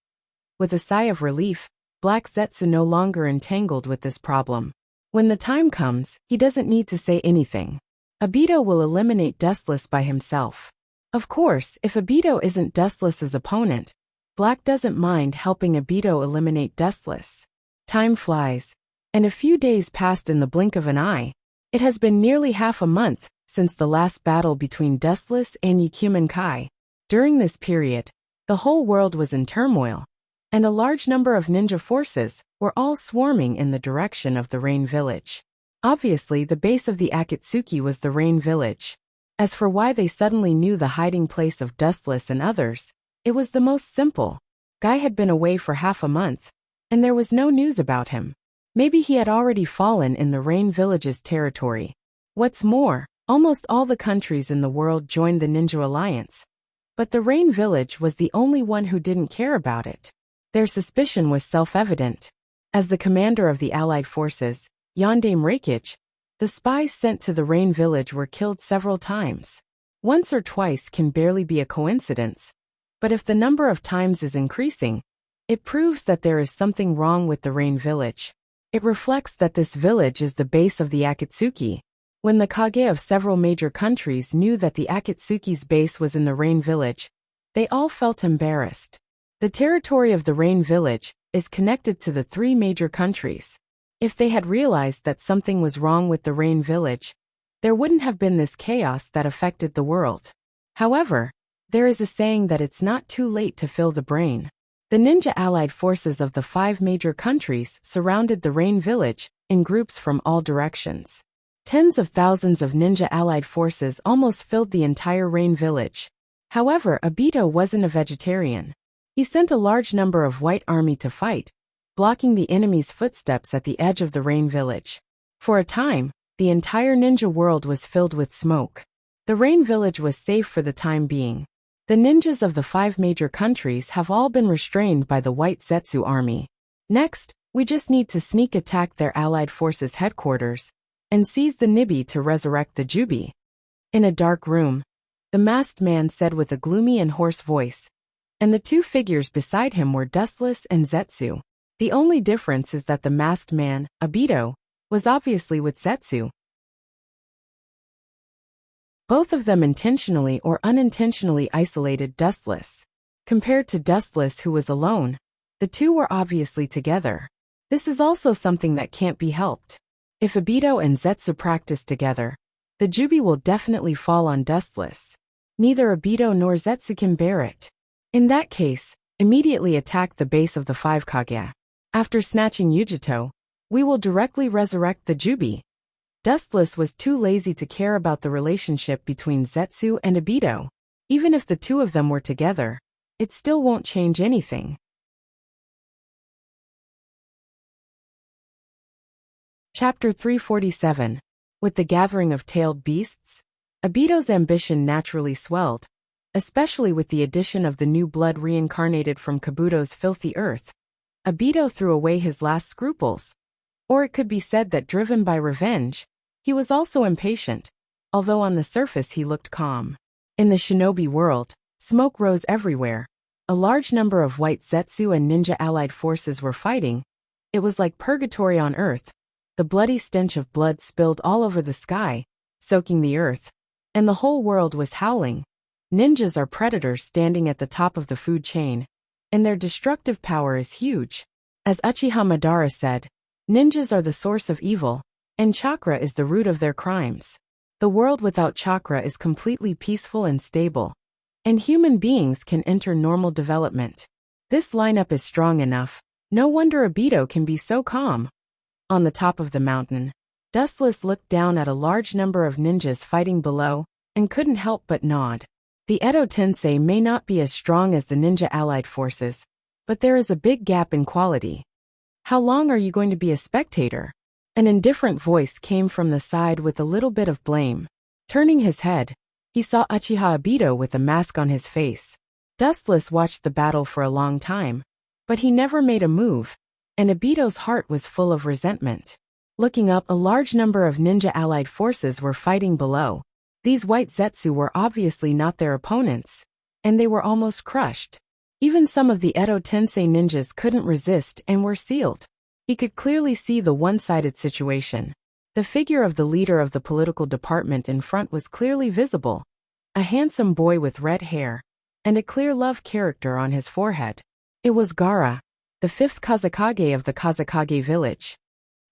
With a sigh of relief, Black Zetsu no longer entangled with this problem. When the time comes, he doesn't need to say anything. Obito will eliminate Dustless by himself. Of course, if Obito isn't Dustless's opponent, Black doesn't mind helping Obito eliminate Dustless. Time flies, and a few days passed in the blink of an eye. It has been nearly half a month since the last battle between Dustless and Yakumenkai. During this period, the whole world was in turmoil, and a large number of ninja forces were all swarming in the direction of the Rain Village. Obviously, the base of the Akatsuki was the Rain Village. As for why they suddenly knew the hiding place of Dustless and others, it was the most simple. Guy had been away for half a month, and there was no news about him. Maybe he had already fallen in the Rain Village's territory. What's more, almost all the countries in the world joined the Ninja Alliance, but the Rain Village was the only one who didn't care about it. Their suspicion was self-evident. As the commander of the Allied forces, Yondaime Reikich, the spies sent to the Rain Village were killed several times. Once or twice can barely be a coincidence, but if the number of times is increasing, it proves that there is something wrong with the Rain Village. It reflects that this village is the base of the Akatsuki. When the Kage of several major countries knew that the Akatsuki's base was in the Rain Village, they all felt embarrassed. The territory of the Rain Village is connected to the three major countries. If they had realized that something was wrong with the Rain Village, there wouldn't have been this chaos that affected the world. However, there is a saying that it's not too late to fill the brain. The ninja allied forces of the 5 major countries surrounded the Rain Village in groups from all directions. Tens of thousands of ninja allied forces almost filled the entire Rain Village. However, Obito wasn't a vegetarian. He sent a large number of white army to fight, blocking the enemy's footsteps at the edge of the Rain Village. For a time, the entire ninja world was filled with smoke. The Rain Village was safe for the time being. The ninjas of the 5 major countries have all been restrained by the White Zetsu army. Next, we just need to sneak attack their allied forces' headquarters and seize the Nibi to resurrect the Jubi. In a dark room, the masked man said with a gloomy and hoarse voice, and the 2 figures beside him were Dustless and Zetsu. The only difference is that the masked man, Obito, was obviously with Zetsu. Both of them intentionally or unintentionally isolated Dustless. Compared to Dustless, who was alone, the 2 were obviously together. This is also something that can't be helped. If Obito and Zetsu practice together, the Jubi will definitely fall on Dustless. Neither Obito nor Zetsu can bear it. In that case, immediately attack the base of the 5 Kage. After snatching Yujito, we will directly resurrect the Jubi. Dustless was too lazy to care about the relationship between Zetsu and Obito. Even if the 2 of them were together, it still won't change anything. Chapter 347. With the gathering of tailed beasts, Obito's ambition naturally swelled, especially with the addition of the new blood reincarnated from Kabuto's filthy earth. Obito threw away his last scruples. Or it could be said that driven by revenge, he was also impatient, although on the surface he looked calm. In the shinobi world, smoke rose everywhere. A large number of white Zetsu and ninja allied forces were fighting. It was like purgatory on earth. The bloody stench of blood spilled all over the sky, soaking the earth, and the whole world was howling. Ninjas are predators standing at the top of the food chain, and their destructive power is huge. As Uchiha Madara said, ninjas are the source of evil, and chakra is the root of their crimes. The world without chakra is completely peaceful and stable, and human beings can enter normal development. This lineup is strong enough. No wonder Obito can be so calm. On the top of the mountain, Dustless looked down at a large number of ninjas fighting below, and couldn't help but nod. The Edo Tensei may not be as strong as the ninja allied forces, but there is a big gap in quality. How long are you going to be a spectator? An indifferent voice came from the side with a little bit of blame. Turning his head, he saw Uchiha Obito with a mask on his face. Dustless watched the battle for a long time, but he never made a move, and Obito's heart was full of resentment. Looking up, a large number of ninja allied forces were fighting below. These white Zetsu were obviously not their opponents, and they were almost crushed. Even some of the Edo Tensei ninjas couldn't resist and were sealed. He could clearly see the one-sided situation. The figure of the leader of the political department in front was clearly visible. A handsome boy with red hair, and a clear love character on his forehead. It was Gaara, the 5th Kazekage of the Kazekage village.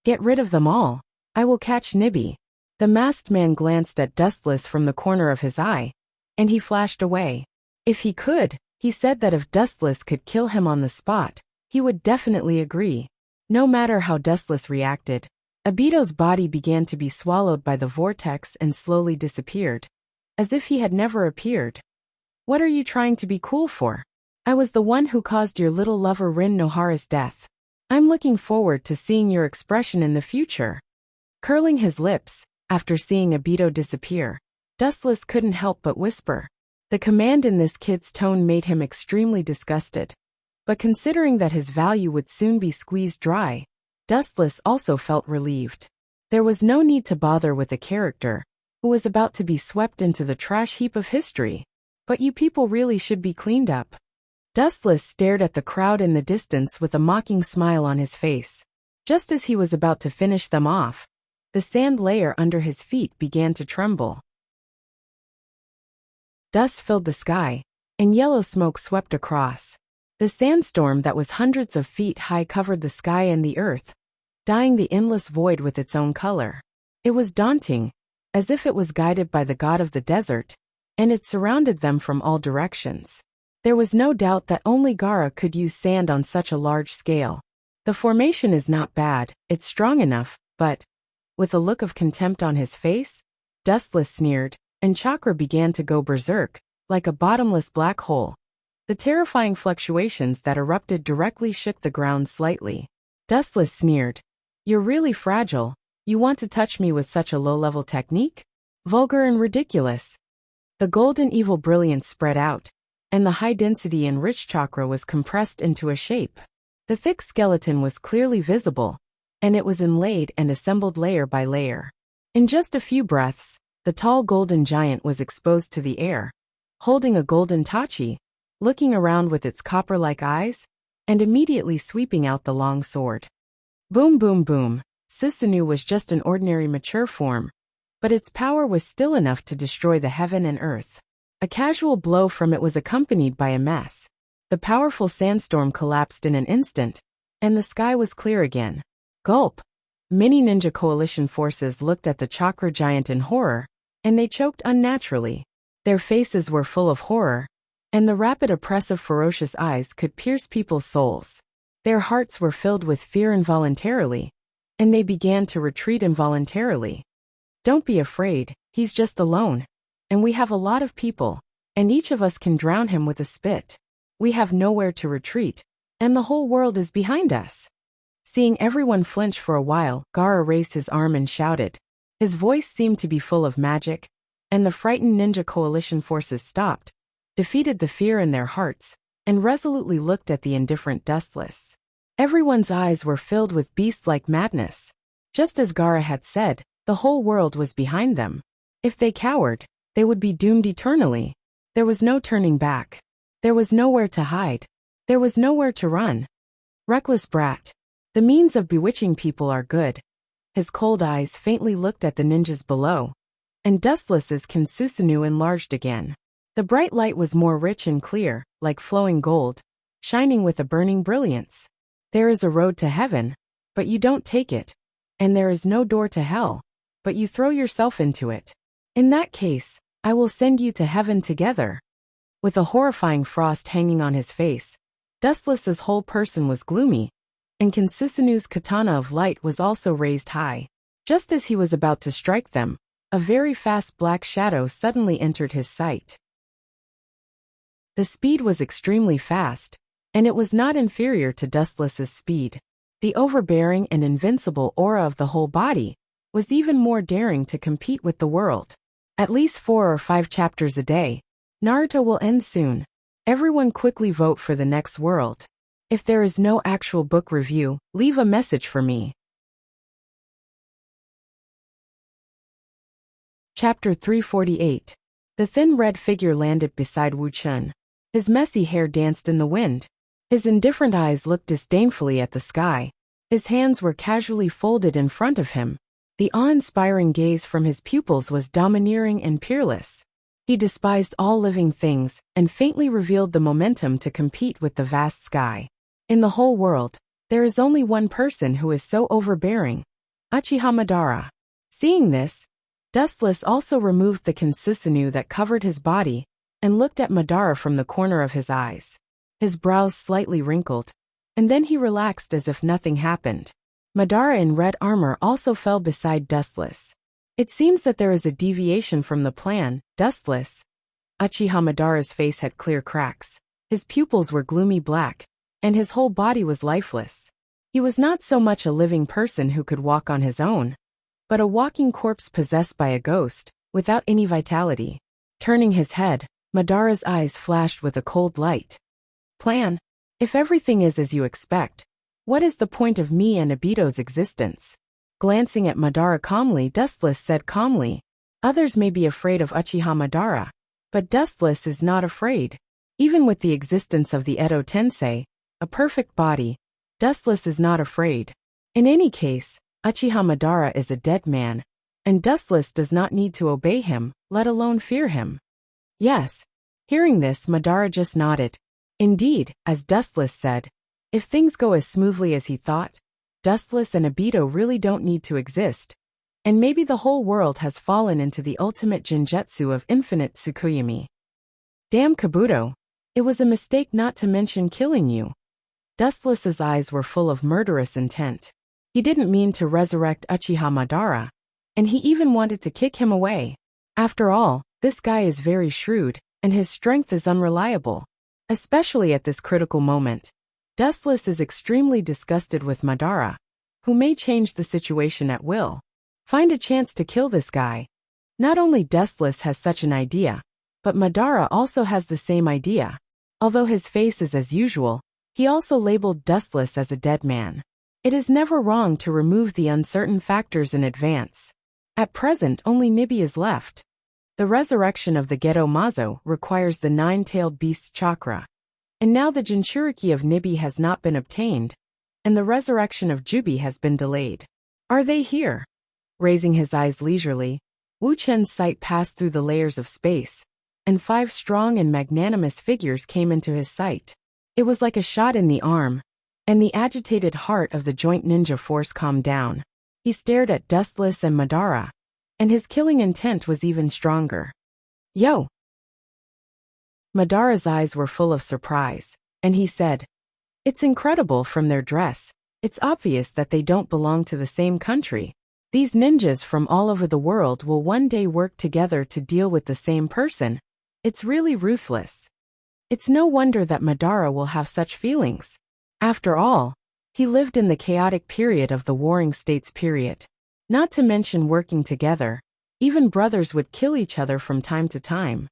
Get rid of them all. I will catch Nibi. The masked man glanced at Dustless from the corner of his eye, and he flashed away. If he could, he said that if Dustless could kill him on the spot, he would definitely agree. No matter how Dustless reacted, Obito's body began to be swallowed by the vortex and slowly disappeared, as if he had never appeared. What are you trying to be cool for? I was the one who caused your little lover Rin Nohara's death. I'm looking forward to seeing your expression in the future. Curling his lips, after seeing Obito disappear, Dustless couldn't help but whisper. The command in this kid's tone made him extremely disgusted. But considering that his value would soon be squeezed dry, Dustless also felt relieved. There was no need to bother with a character who was about to be swept into the trash heap of history. But you people really should be cleaned up. Dustless stared at the crowd in the distance with a mocking smile on his face. Just as he was about to finish them off, the sand layer under his feet began to tremble. Dust filled the sky, and yellow smoke swept across. The sandstorm that was hundreds of feet high covered the sky and the earth, dyeing the endless void with its own color. It was daunting, as if it was guided by the god of the desert, and it surrounded them from all directions. There was no doubt that only Gaara could use sand on such a large scale. The formation is not bad, it's strong enough, but, with a look of contempt on his face, Dustless sneered, and chakra began to go berserk, like a bottomless black hole. The terrifying fluctuations that erupted directly shook the ground slightly. Dustless sneered. You're really fragile. You want to touch me with such a low-level technique? Vulgar and ridiculous. The golden evil brilliance spread out, and the high-density enrich chakra was compressed into a shape. The thick skeleton was clearly visible, and it was inlaid and assembled layer by layer. In just a few breaths, the tall golden giant was exposed to the air, holding a golden tachi, looking around with its copper-like eyes, and immediately sweeping out the long sword. Boom boom boom, Susanoo was just an ordinary mature form, but its power was still enough to destroy the heaven and earth. A casual blow from it was accompanied by a mess. The powerful sandstorm collapsed in an instant, and the sky was clear again. Gulp! Many ninja coalition forces looked at the chakra giant in horror, and they choked unnaturally. Their faces were full of horror, and the rapid oppressive ferocious eyes could pierce people's souls. Their hearts were filled with fear involuntarily, and they began to retreat involuntarily. Don't be afraid, he's just alone. And we have a lot of people, and each of us can drown him with a spit. We have nowhere to retreat, and the whole world is behind us. Seeing everyone flinch for a while, Gaara raised his arm and shouted. His voice seemed to be full of magic, and the frightened ninja coalition forces stopped, defeated the fear in their hearts, and resolutely looked at the indifferent Dustless. Everyone's eyes were filled with beast-like madness. Just as Gaara had said, the whole world was behind them. If they cowered, they would be doomed eternally. There was no turning back. There was nowhere to hide. There was nowhere to run. Reckless brat. The means of bewitching people are good. His cold eyes faintly looked at the ninjas below, and Dustless's Susanoo enlarged again. The bright light was more rich and clear, like flowing gold, shining with a burning brilliance. There is a road to heaven, but you don't take it. And there is no door to hell, but you throw yourself into it. In that case, I will send you to heaven together. With a horrifying frost hanging on his face, Dustless's whole person was gloomy, and Susanoo's katana of light was also raised high. Just as he was about to strike them, a very fast black shadow suddenly entered his sight. The speed was extremely fast, and it was not inferior to Dustless's speed. The overbearing and invincible aura of the whole body was even more daring to compete with the world. At least 4 or 5 chapters a day. Naruto will end soon. Everyone quickly vote for the next world. If there is no actual book review, leave a message for me. Chapter 348. The thin red figure landed beside Wu Chun. His messy hair danced in the wind. His indifferent eyes looked disdainfully at the sky. His hands were casually folded in front of him. The awe-inspiring gaze from his pupils was domineering and peerless. He despised all living things and faintly revealed the momentum to compete with the vast sky. In the whole world, there is only one person who is so overbearing, Uchiha Madara. Seeing this, Dustless also removed the Kinsisanu that covered his body and looked at Madara from the corner of his eyes. His brows slightly wrinkled, and then he relaxed as if nothing happened. Madara in red armor also fell beside Dustless. It seems that there is a deviation from the plan, Dustless. Uchiha Madara's face had clear cracks. His pupils were gloomy black, and his whole body was lifeless. He was not so much a living person who could walk on his own, but a walking corpse possessed by a ghost, without any vitality. Turning his head, Madara's eyes flashed with a cold light. Plan? If everything is as you expect, what is the point of me and Obito's existence? Glancing at Madara calmly, Dustless said calmly, others may be afraid of Uchiha Madara, but Dustless is not afraid. Even with the existence of the Edo Tensei, a perfect body, Dustless is not afraid. In any case, Uchiha Madara is a dead man, and Dustless does not need to obey him, let alone fear him. Yes. Hearing this, Madara just nodded. Indeed, as Dustless said, if things go as smoothly as he thought, Dustless and Obito really don't need to exist, and maybe the whole world has fallen into the ultimate Genjutsu of infinite Tsukuyomi. Damn Kabuto, it was a mistake not to mention killing you. Dustless's eyes were full of murderous intent. He didn't mean to resurrect Uchiha Madara, and he even wanted to kick him away. After all, this guy is very shrewd, and his strength is unreliable. Especially at this critical moment. Dustless is extremely disgusted with Madara, who may change the situation at will. Find a chance to kill this guy. Not only Dustless has such an idea, but Madara also has the same idea. Although his face is as usual, he also labeled Dustless as a dead man. It is never wrong to remove the uncertain factors in advance. At present, only Nibi is left. The resurrection of the Gedo Mazo requires the nine-tailed beast's chakra. And now the Jinchuriki of Nibi has not been obtained, and the resurrection of Jubi has been delayed. Are they here? Raising his eyes leisurely, Wu Chen's sight passed through the layers of space, and 5 strong and magnanimous figures came into his sight. It was like a shot in the arm, and the agitated heart of the joint ninja force calmed down. He stared at Dustless and Madara, and his killing intent was even stronger. Yo! Madara's eyes were full of surprise, and he said, it's incredible from their dress. It's obvious that they don't belong to the same country. These ninjas from all over the world will one day work together to deal with the same person. It's really ruthless. It's no wonder that Madara will have such feelings. After all, he lived in the chaotic period of the Warring States period. Not to mention working together, even brothers would kill each other from time to time.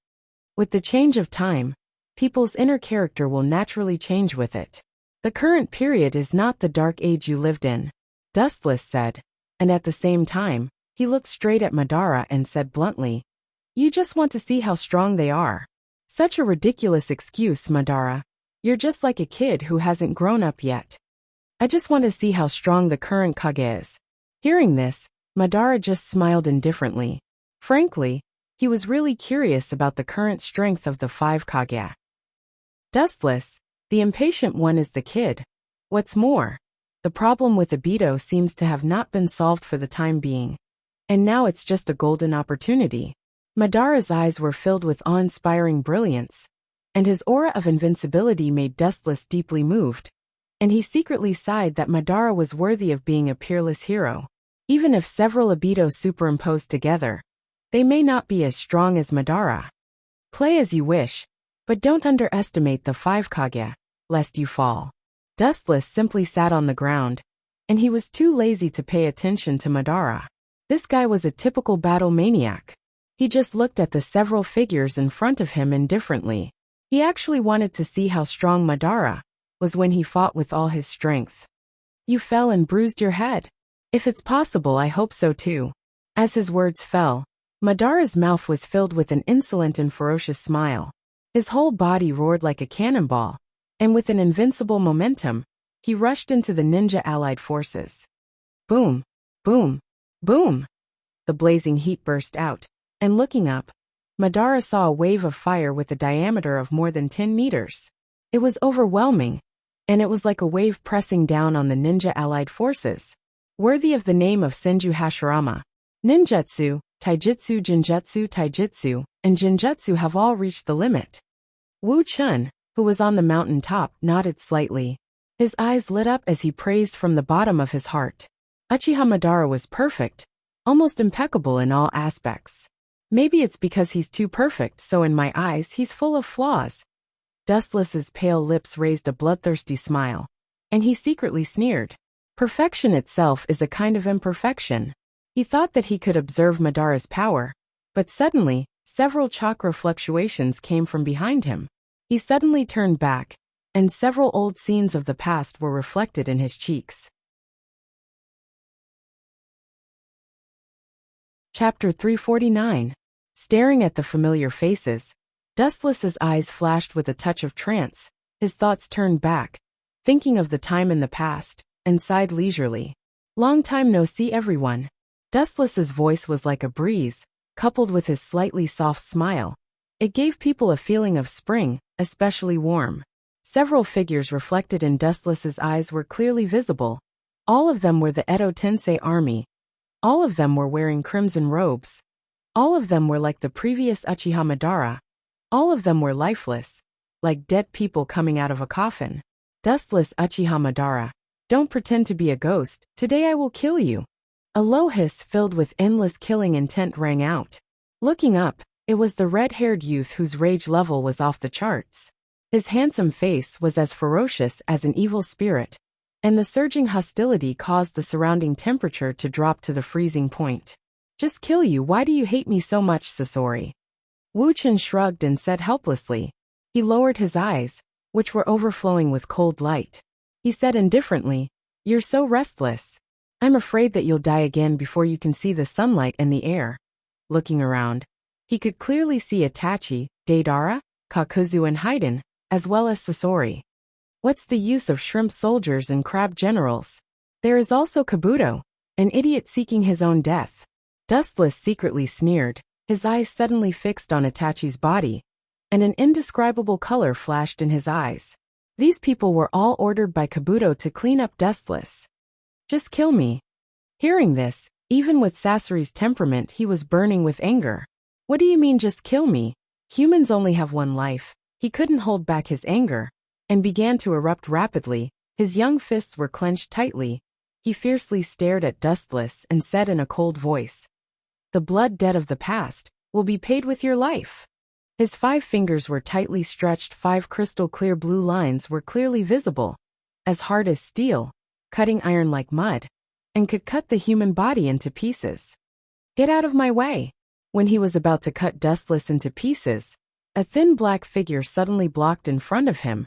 With the change of time, people's inner character will naturally change with it. The current period is not the dark age you lived in, Dustless said, and at the same time, he looked straight at Madara and said bluntly, you just want to see how strong they are. Such a ridiculous excuse, Madara. You're just like a kid who hasn't grown up yet. I just want to see how strong the current Kage is. Hearing this, Madara just smiled indifferently. Frankly, he was really curious about the current strength of the 5 Kage. Dustless, the impatient one, is the kid. What's more, the problem with Obito seems to have not been solved for the time being, and now it's just a golden opportunity. Madara's eyes were filled with awe-inspiring brilliance, and his aura of invincibility made Dustless deeply moved, and he secretly sighed that Madara was worthy of being a peerless hero. Even if several Obito superimposed together, they may not be as strong as Madara. Play as you wish, but don't underestimate the 5 Kage, lest you fall. Dustless simply sat on the ground, and he was too lazy to pay attention to Madara. This guy was a typical battle maniac. He just looked at the several figures in front of him indifferently. He actually wanted to see how strong Madara was when he fought with all his strength. You fell and bruised your head. If it's possible, I hope so too. As his words fell, Madara's mouth was filled with an insolent and ferocious smile. His whole body roared like a cannonball, and with an invincible momentum, he rushed into the ninja allied forces. Boom, boom, boom! The blazing heat burst out, and looking up, Madara saw a wave of fire with a diameter of more than 10 meters. It was overwhelming, and it was like a wave pressing down on the ninja allied forces. Worthy of the name of Senju Hashirama, ninjutsu, taijutsu, taijutsu, and genjutsu have all reached the limit. Wu Chun, who was on the mountain top, nodded slightly. His eyes lit up as he praised from the bottom of his heart. Uchiha Madara was perfect, almost impeccable in all aspects. Maybe it's because he's too perfect, so in my eyes he's full of flaws. Dustless's pale lips raised a bloodthirsty smile, and he secretly sneered. Perfection itself is a kind of imperfection. He thought that he could observe Madara's power, but suddenly, several chakra fluctuations came from behind him. He suddenly turned back, and several old scenes of the past were reflected in his cheeks. Chapter 349. Staring at the familiar faces, Dustless's eyes flashed with a touch of trance. His thoughts turned back, thinking of the time in the past, and sighed leisurely. Long time no see, everyone. Dustless's voice was like a breeze, coupled with his slightly soft smile. It gave people a feeling of spring, especially warm. Several figures reflected in Dustless's eyes were clearly visible. All of them were the Edo Tensei army. All of them were wearing crimson robes. All of them were like the previous Uchiha Madara. All of them were lifeless, like dead people coming out of a coffin. Dustless Uchiha Madara, don't pretend to be a ghost, today I will kill you. A low hiss filled with endless killing intent rang out. Looking up, it was the red-haired youth whose rage level was off the charts. His handsome face was as ferocious as an evil spirit, and the surging hostility caused the surrounding temperature to drop to the freezing point. Just kill you, why do you hate me so much, Sasori? Wu Chun shrugged and said helplessly. He lowered his eyes, which were overflowing with cold light. He said indifferently, You're so restless. I'm afraid that you'll die again before you can see the sunlight and the air. Looking around, he could clearly see Itachi, Deidara, Kakuzu and Haiden, as well as Sasori. What's the use of shrimp soldiers and crab generals? There is also Kabuto, an idiot seeking his own death. Dustless secretly sneered, his eyes suddenly fixed on Itachi's body, and an indescribable color flashed in his eyes. These people were all ordered by Kabuto to clean up Dustless. Just kill me. Hearing this, even with Sasori's temperament, he was burning with anger. What do you mean just kill me? Humans only have one life. He couldn't hold back his anger, and began to erupt rapidly. His young fists were clenched tightly. He fiercely stared at Dustless and said in a cold voice, The blood debt of the past will be paid with your life. His 5 fingers were tightly stretched. 5 crystal clear blue lines were clearly visible, as hard as steel, cutting iron like mud, and could cut the human body into pieces. Get out of my way! When he was about to cut Dustless into pieces, a thin black figure suddenly blocked in front of him,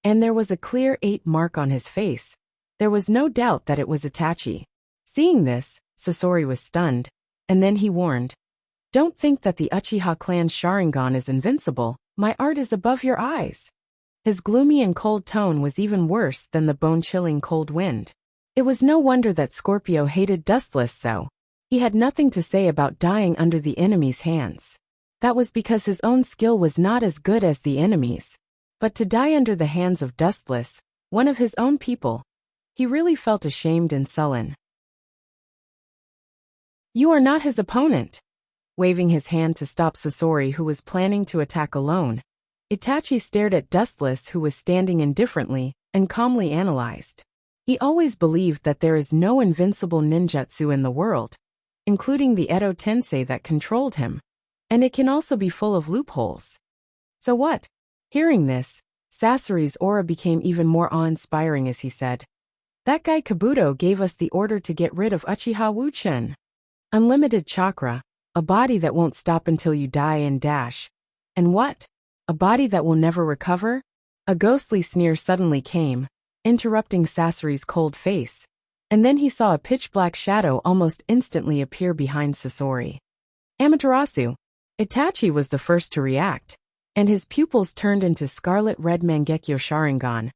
and there was a clear 8 mark on his face. There was no doubt that it was Itachi. Seeing this, Sasori was stunned, and then he warned, Don't think that the Uchiha clan's Sharingan is invincible. My art is above your eyes. His gloomy and cold tone was even worse than the bone-chilling cold wind. It was no wonder that Scorpio hated Dustless so. He had nothing to say about dying under the enemy's hands. That was because his own skill was not as good as the enemy's. But to die under the hands of Dustless, one of his own people, he really felt ashamed and sullen. You are not his opponent. Waving his hand to stop Sasori, who was planning to attack alone, Itachi stared at Dustless, who was standing indifferently, and calmly analyzed. He always believed that there is no invincible ninjutsu in the world, including the Edo Tensei that controlled him, and it can also be full of loopholes. So what? Hearing this, Sasori's aura became even more awe-inspiring as he said, That guy Kabuto gave us the order to get rid of Uchiha Wu Chun. Unlimited chakra, a body that won't stop until you die and dash. And what? A body that will never recover? A ghostly sneer suddenly came, interrupting Sasori's cold face, and then he saw a pitch-black shadow almost instantly appear behind Sasori. Amaterasu. Itachi was the first to react. and his pupils turned into scarlet red Mangekyo Sharingan,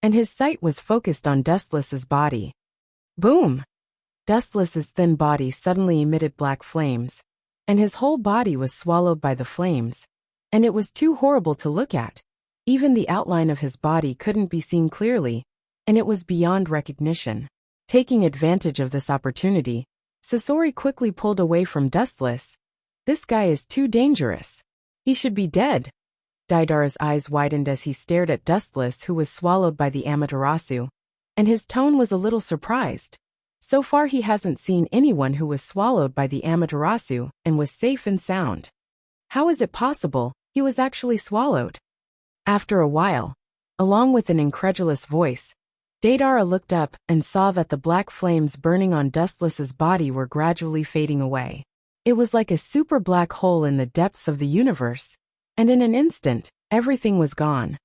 and his sight was focused on Dustless's body. Boom! Dustless's thin body suddenly emitted black flames, and his whole body was swallowed by the flames, and it was too horrible to look at. Even the outline of his body couldn't be seen clearly, and it was beyond recognition. Taking advantage of this opportunity, Sasori quickly pulled away from Dustless. This guy is too dangerous. He should be dead. Deidara's eyes widened as he stared at Dustless, who was swallowed by the Amaterasu, and his tone was a little surprised. So far he hasn't seen anyone who was swallowed by the Amaterasu and was safe and sound. How is it possible he was actually swallowed? After a while, along with an incredulous voice, Deidara looked up and saw that the black flames burning on Dustless's body were gradually fading away. It was like a super black hole in the depths of the universe, and in an instant, everything was gone.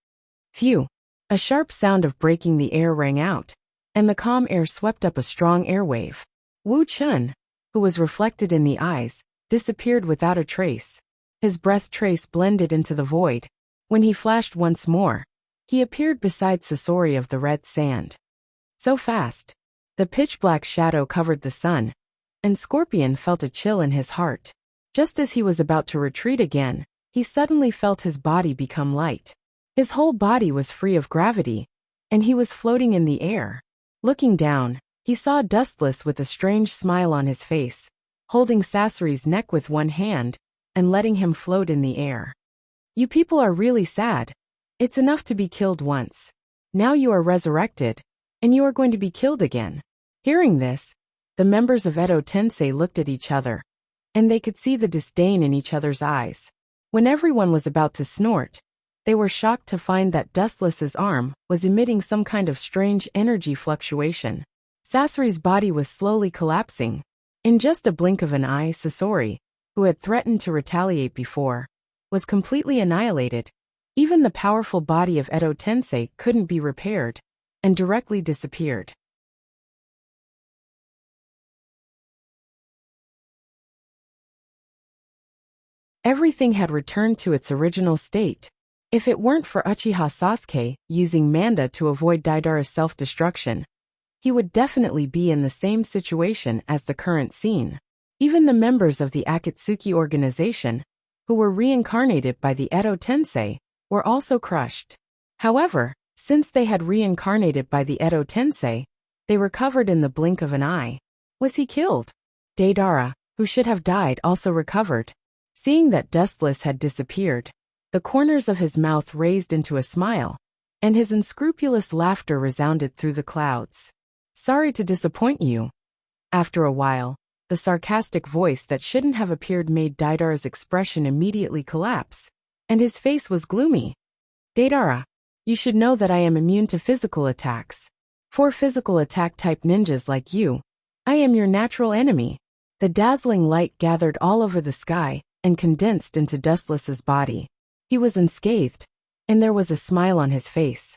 Phew! A sharp sound of breaking the air rang out, and the calm air swept up a strong airwave. Wu Chun, who was reflected in the eyes, disappeared without a trace. His breath trace blended into the void. When he flashed once more, he appeared beside Sasori of the red sand. So fast. The pitch-black shadow covered the sun, and Scorpion felt a chill in his heart. Just as he was about to retreat again, he suddenly felt his body become light. His whole body was free of gravity, and he was floating in the air. Looking down, he saw Dustless with a strange smile on his face, holding Sasori's neck with one hand, and letting him float in the air. You people are really sad. It's enough to be killed once. Now you are resurrected, and you are going to be killed again. Hearing this, the members of Edo Tensei looked at each other, and they could see the disdain in each other's eyes. When everyone was about to snort, they were shocked to find that Dustless's arm was emitting some kind of strange energy fluctuation. Sasori's body was slowly collapsing. In just a blink of an eye, Sasori, who had threatened to retaliate before, was completely annihilated. Even the powerful body of Edo Tensei couldn't be repaired, and directly disappeared. Everything had returned to its original state. If it weren't for Uchiha Sasuke using Manda to avoid Deidara's self-destruction, he would definitely be in the same situation as the current scene. Even the members of the Akatsuki organization, who were reincarnated by the Edo Tensei, were also crushed. However, since they had reincarnated by the Edo Tensei, they recovered in the blink of an eye. Was he killed? Deidara, who should have died, also recovered. Seeing that Dustless had disappeared, the corners of his mouth raised into a smile, and his unscrupulous laughter resounded through the clouds. Sorry to disappoint you. After a while, the sarcastic voice that shouldn't have appeared made Deidara's expression immediately collapse, and his face was gloomy. Deidara, you should know that I am immune to physical attacks. For physical attack type ninjas like you, I am your natural enemy. The dazzling light gathered all over the sky and condensed into Dustless's body. He was unscathed, and there was a smile on his face.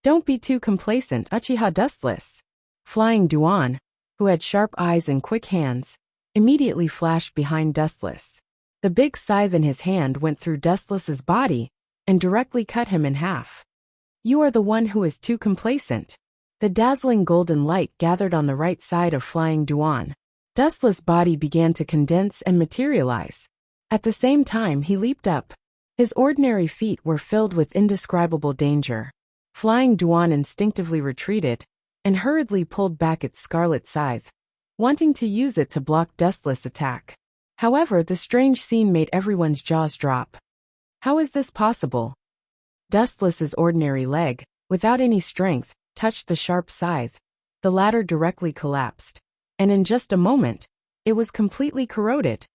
Don't be too complacent, Uchiha Dustless. Flying Duan, who had sharp eyes and quick hands, immediately flashed behind Dustless. The big scythe in his hand went through Dustless's body and directly cut him in half. You are the one who is too complacent. The dazzling golden light gathered on the right side of Flying Duan. Dustless' body began to condense and materialize. At the same time, he leaped up. His ordinary feet were filled with indescribable danger. Flying Duan instinctively retreated and hurriedly pulled back its scarlet scythe, wanting to use it to block Dustless' attack. However, the strange scene made everyone's jaws drop. How is this possible? Dustless's ordinary leg, without any strength, touched the sharp scythe. The latter directly collapsed, and in just a moment, it was completely corroded.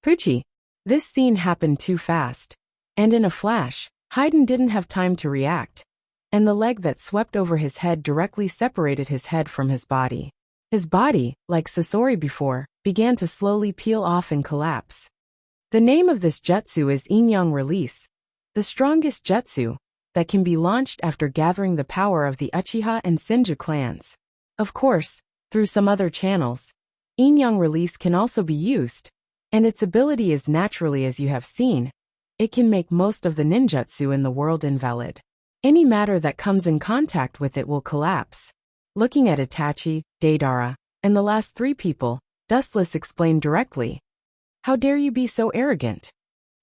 Pucci! This scene happened too fast, and in a flash, Haydn didn't have time to react, and the leg that swept over his head directly separated his head from his body. His body, like Sasori before, began to slowly peel off and collapse. The name of this jutsu is Inyang Release, the strongest jutsu that can be launched after gathering the power of the Uchiha and Senju clans. Of course, through some other channels, Inyang Release can also be used, and its ability is naturally as you have seen. it can make most of the ninjutsu in the world invalid. Any matter that comes in contact with it will collapse. Looking at Itachi, Deidara, and the last three people, Dustless explained directly. How dare you be so arrogant?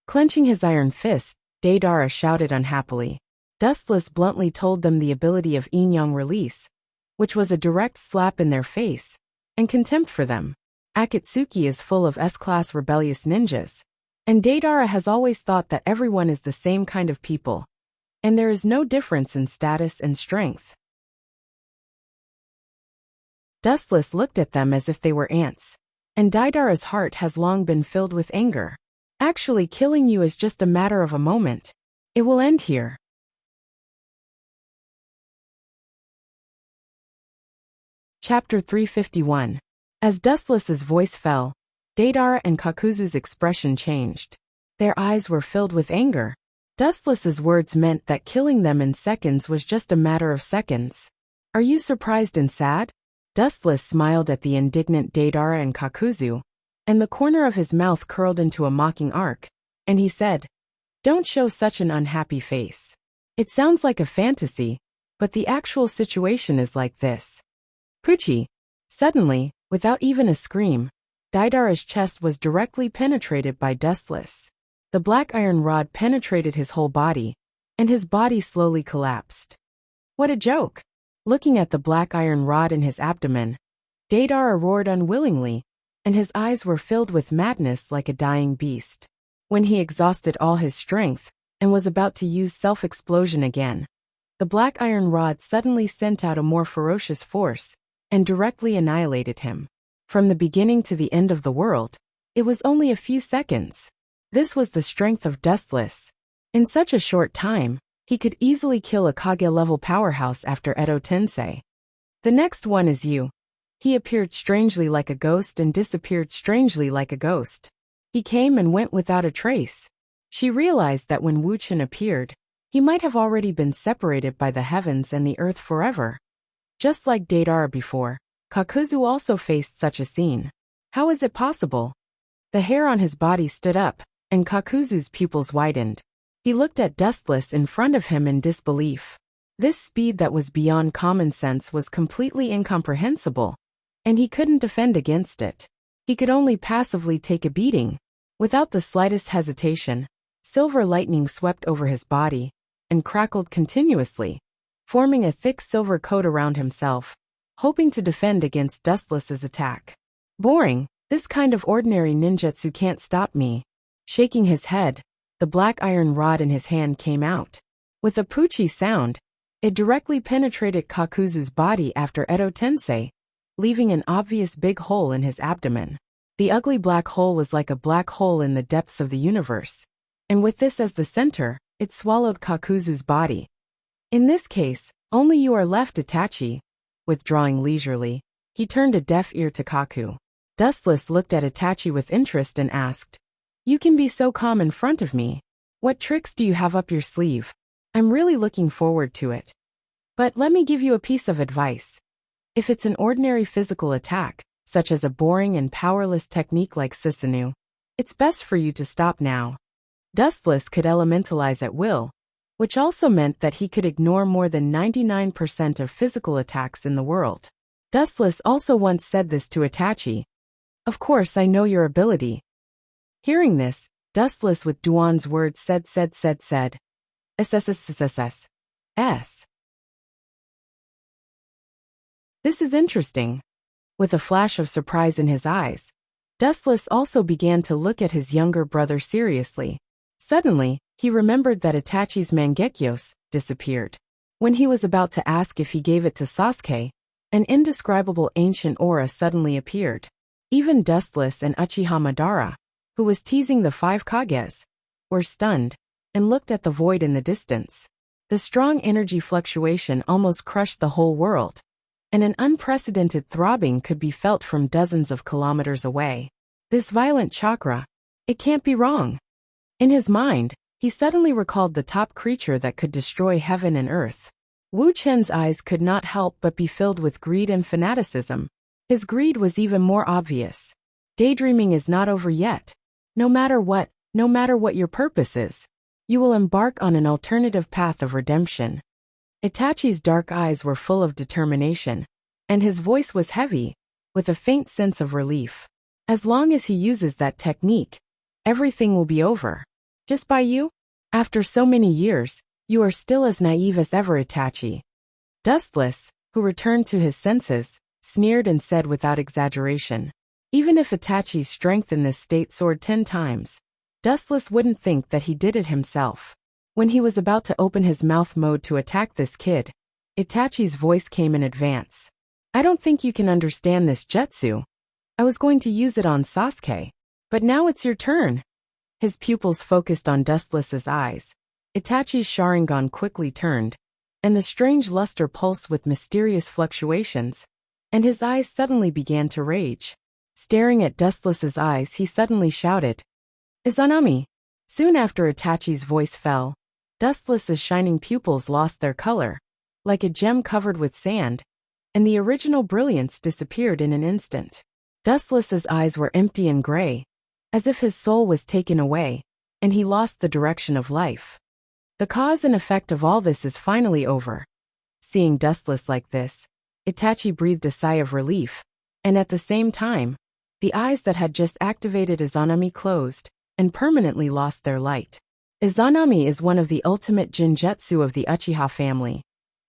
Clenching his iron fist, Deidara shouted unhappily. Dustless bluntly told them the ability of yin-yang release, which was a direct slap in their face, and contempt for them. Akatsuki is full of S-class rebellious ninjas, and Deidara has always thought that everyone is the same kind of people, and there is no difference in status and strength. Dustless looked at them as if they were ants, and Deidara's heart has long been filled with anger. Actually, killing you is just a matter of a moment. It will end here. Chapter 351. As Dustless's voice fell, Deidara and Kakuzu's expression changed. Their eyes were filled with anger. Dustless's words meant that killing them in seconds was just a matter of seconds. Are you surprised and sad? Dustless smiled at the indignant Deidara and Kakuzu, and the corner of his mouth curled into a mocking arc, and he said, Don't show such an unhappy face. It sounds like a fantasy, but the actual situation is like this. Pucci. Suddenly, without even a scream, Deidara's chest was directly penetrated by Dustless. The black iron rod penetrated his whole body, and his body slowly collapsed. What a joke! Looking at the black iron rod in his abdomen, Deidara roared unwillingly, and his eyes were filled with madness like a dying beast. When he exhausted all his strength, and was about to use self-explosion again, the black iron rod suddenly sent out a more ferocious force, and directly annihilated him. From the beginning to the end of the world, it was only a few seconds. This was the strength of Dustless. In such a short time, he could easily kill a Kage-level powerhouse after Edo Tensei. The next one is you. He appeared strangely like a ghost and disappeared strangely like a ghost. He came and went without a trace. She realized that when Wu Chen appeared, he might have already been separated by the heavens and the earth forever. Just like Deidara before, Kakuzu also faced such a scene. How is it possible? The hair on his body stood up, and Kakuzu's pupils widened. He looked at Dustless in front of him in disbelief. This speed that was beyond common sense was completely incomprehensible, and he couldn't defend against it. He could only passively take a beating. Without the slightest hesitation, silver lightning swept over his body and crackled continuously, forming a thick silver coat around himself, hoping to defend against Dustless's attack. Boring, this kind of ordinary ninjutsu can't stop me. Shaking his head, the black iron rod in his hand came out. With a poochie sound, it directly penetrated Kakuzu's body after Edo Tensei, leaving an obvious big hole in his abdomen. The ugly black hole was like a black hole in the depths of the universe, and with this as the center, it swallowed Kakuzu's body. In this case, only you are left, Itachi. Withdrawing leisurely, he turned a deaf ear to Kaku. Dustless looked at Itachi with interest and asked, You can be so calm in front of me. What tricks do you have up your sleeve? I'm really looking forward to it. But let me give you a piece of advice. If it's an ordinary physical attack, such as a boring and powerless technique like Susanoo, it's best for you to stop now. Dustless could elementalize at will, which also meant that he could ignore more than 99% of physical attacks in the world. Dustless also once said this to Itachi. Of course I know your ability. Hearing this, Dustless with Duan's words said. S. This is interesting. With a flash of surprise in his eyes, Dustless also began to look at his younger brother seriously. Suddenly, he remembered that Itachi's Mangekyos disappeared. When he was about to ask if he gave it to Sasuke, an indescribable ancient aura suddenly appeared. Even Dustless and Uchiha Madara, who was teasing the 5 Kages, were stunned and looked at the void in the distance. The strong energy fluctuation almost crushed the whole world, and an unprecedented throbbing could be felt from dozens of kilometers away. This violent chakra, it can't be wrong. In his mind, he suddenly recalled the top creature that could destroy heaven and earth. Wu Chen's eyes could not help but be filled with greed and fanaticism. His greed was even more obvious. Daydreaming is not over yet. No matter what, no matter what your purpose is, you will embark on an alternative path of redemption. Itachi's dark eyes were full of determination, and his voice was heavy, with a faint sense of relief. As long as he uses that technique, everything will be over. Just by you? After so many years, you are still as naive as ever, Itachi. Dustless, who returned to his senses, sneered and said without exaggeration. Even if Itachi's strength in this state soared 10 times, Dustless wouldn't think that he did it himself. When he was about to open his mouth mode to attack this kid, Itachi's voice came in advance. I don't think you can understand this jutsu. I was going to use it on Sasuke, but now it's your turn. His pupils focused on Dustless's eyes. Itachi's Sharingan quickly turned, and the strange luster pulsed with mysterious fluctuations, and his eyes suddenly began to rage. Staring at Dustless's eyes, he suddenly shouted, Izanami! Soon after Itachi's voice fell, Dustless's shining pupils lost their color, like a gem covered with sand, and the original brilliance disappeared in an instant. Dustless's eyes were empty and gray, as if his soul was taken away, and he lost the direction of life. The cause and effect of all this is finally over. Seeing Dustless like this, Itachi breathed a sigh of relief, and at the same time, the eyes that had just activated Izanami closed and permanently lost their light. Izanami is one of the ultimate Jinjutsu of the Uchiha family,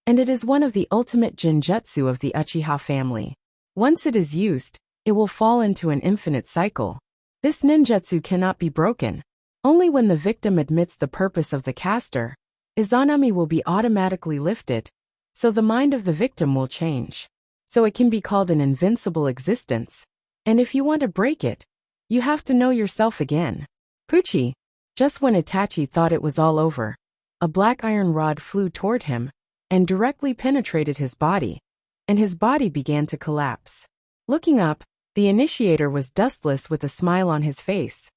and it is one of the ultimate Jinjutsu of the Uchiha family. Once it is used, it will fall into an infinite cycle. This ninjutsu cannot be broken. Only when the victim admits the purpose of the caster, Izanami will be automatically lifted, so the mind of the victim will change. So it can be called an invincible existence, and if you want to break it, you have to know yourself again. Pucci! Just when Itachi thought it was all over, a black iron rod flew toward him and directly penetrated his body, and his body began to collapse. Looking up, the initiator was Dustless with a smile on his face.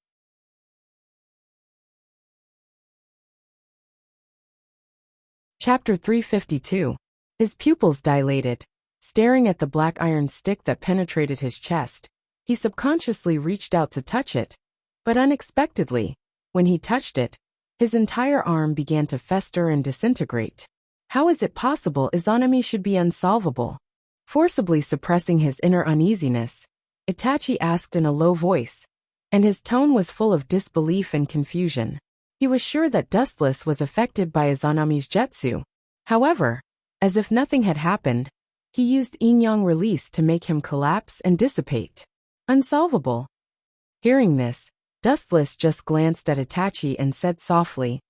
Chapter 352. His pupils dilated. Staring at the black iron stick that penetrated his chest, he subconsciously reached out to touch it, but unexpectedly, when he touched it, his entire arm began to fester and disintegrate. How is it possible Izanami should be unsolvable? Forcibly suppressing his inner uneasiness, Itachi asked in a low voice, and his tone was full of disbelief and confusion. He was sure that Dustless was affected by Izanami's jutsu. However, as if nothing had happened, he used yin-yang release to make him collapse and dissipate. Unsolvable. Hearing this, Dustless just glanced at Itachi and said softly,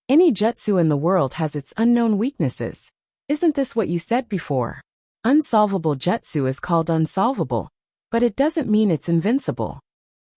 Any jutsu in the world has its unknown weaknesses. Isn't this what you said before? Unsolvable jutsu is called unsolvable, but it doesn't mean it's invincible.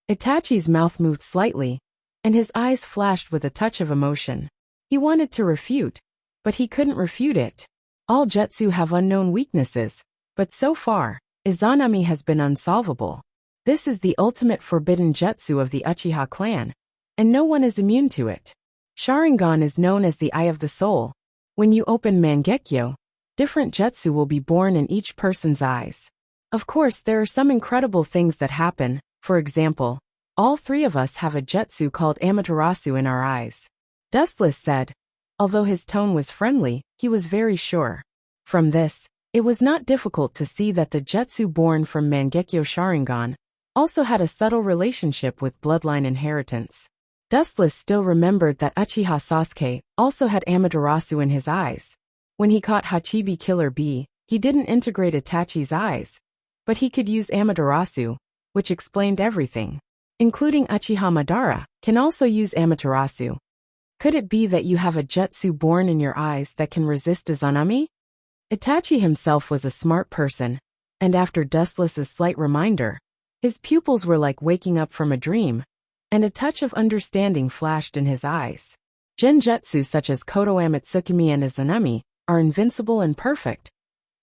Itachi's mouth moved slightly, and his eyes flashed with a touch of emotion. He wanted to refute, but he couldn't refute it. All jutsu have unknown weaknesses, but so far, Izanami has been unsolvable. This is the ultimate forbidden jutsu of the Uchiha clan, and no one is immune to it. Sharingan is known as the Eye of the Soul. When you open Mangekyo, different jutsu will be born in each person's eyes. Of course, there are some incredible things that happen. For example, all three of us have a jutsu called Amaterasu in our eyes. Dustless said. Although his tone was friendly, he was very sure. From this, it was not difficult to see that the jutsu born from Mangekyo Sharingan also had a subtle relationship with bloodline inheritance. Dustless still remembered that Uchiha Sasuke also had Amaterasu in his eyes. When he caught Hachibi Killer Bee, he didn't integrate Itachi's eyes, but he could use Amaterasu, which explained everything. Including Uchiha Madara, can also use Amaterasu. Could it be that you have a jutsu born in your eyes that can resist Izanami? Itachi himself was a smart person, and after Dustless's slight reminder, his pupils were like waking up from a dream, and a touch of understanding flashed in his eyes. Genjutsu such as Koto Amatsukami and Izanami are invincible and perfect,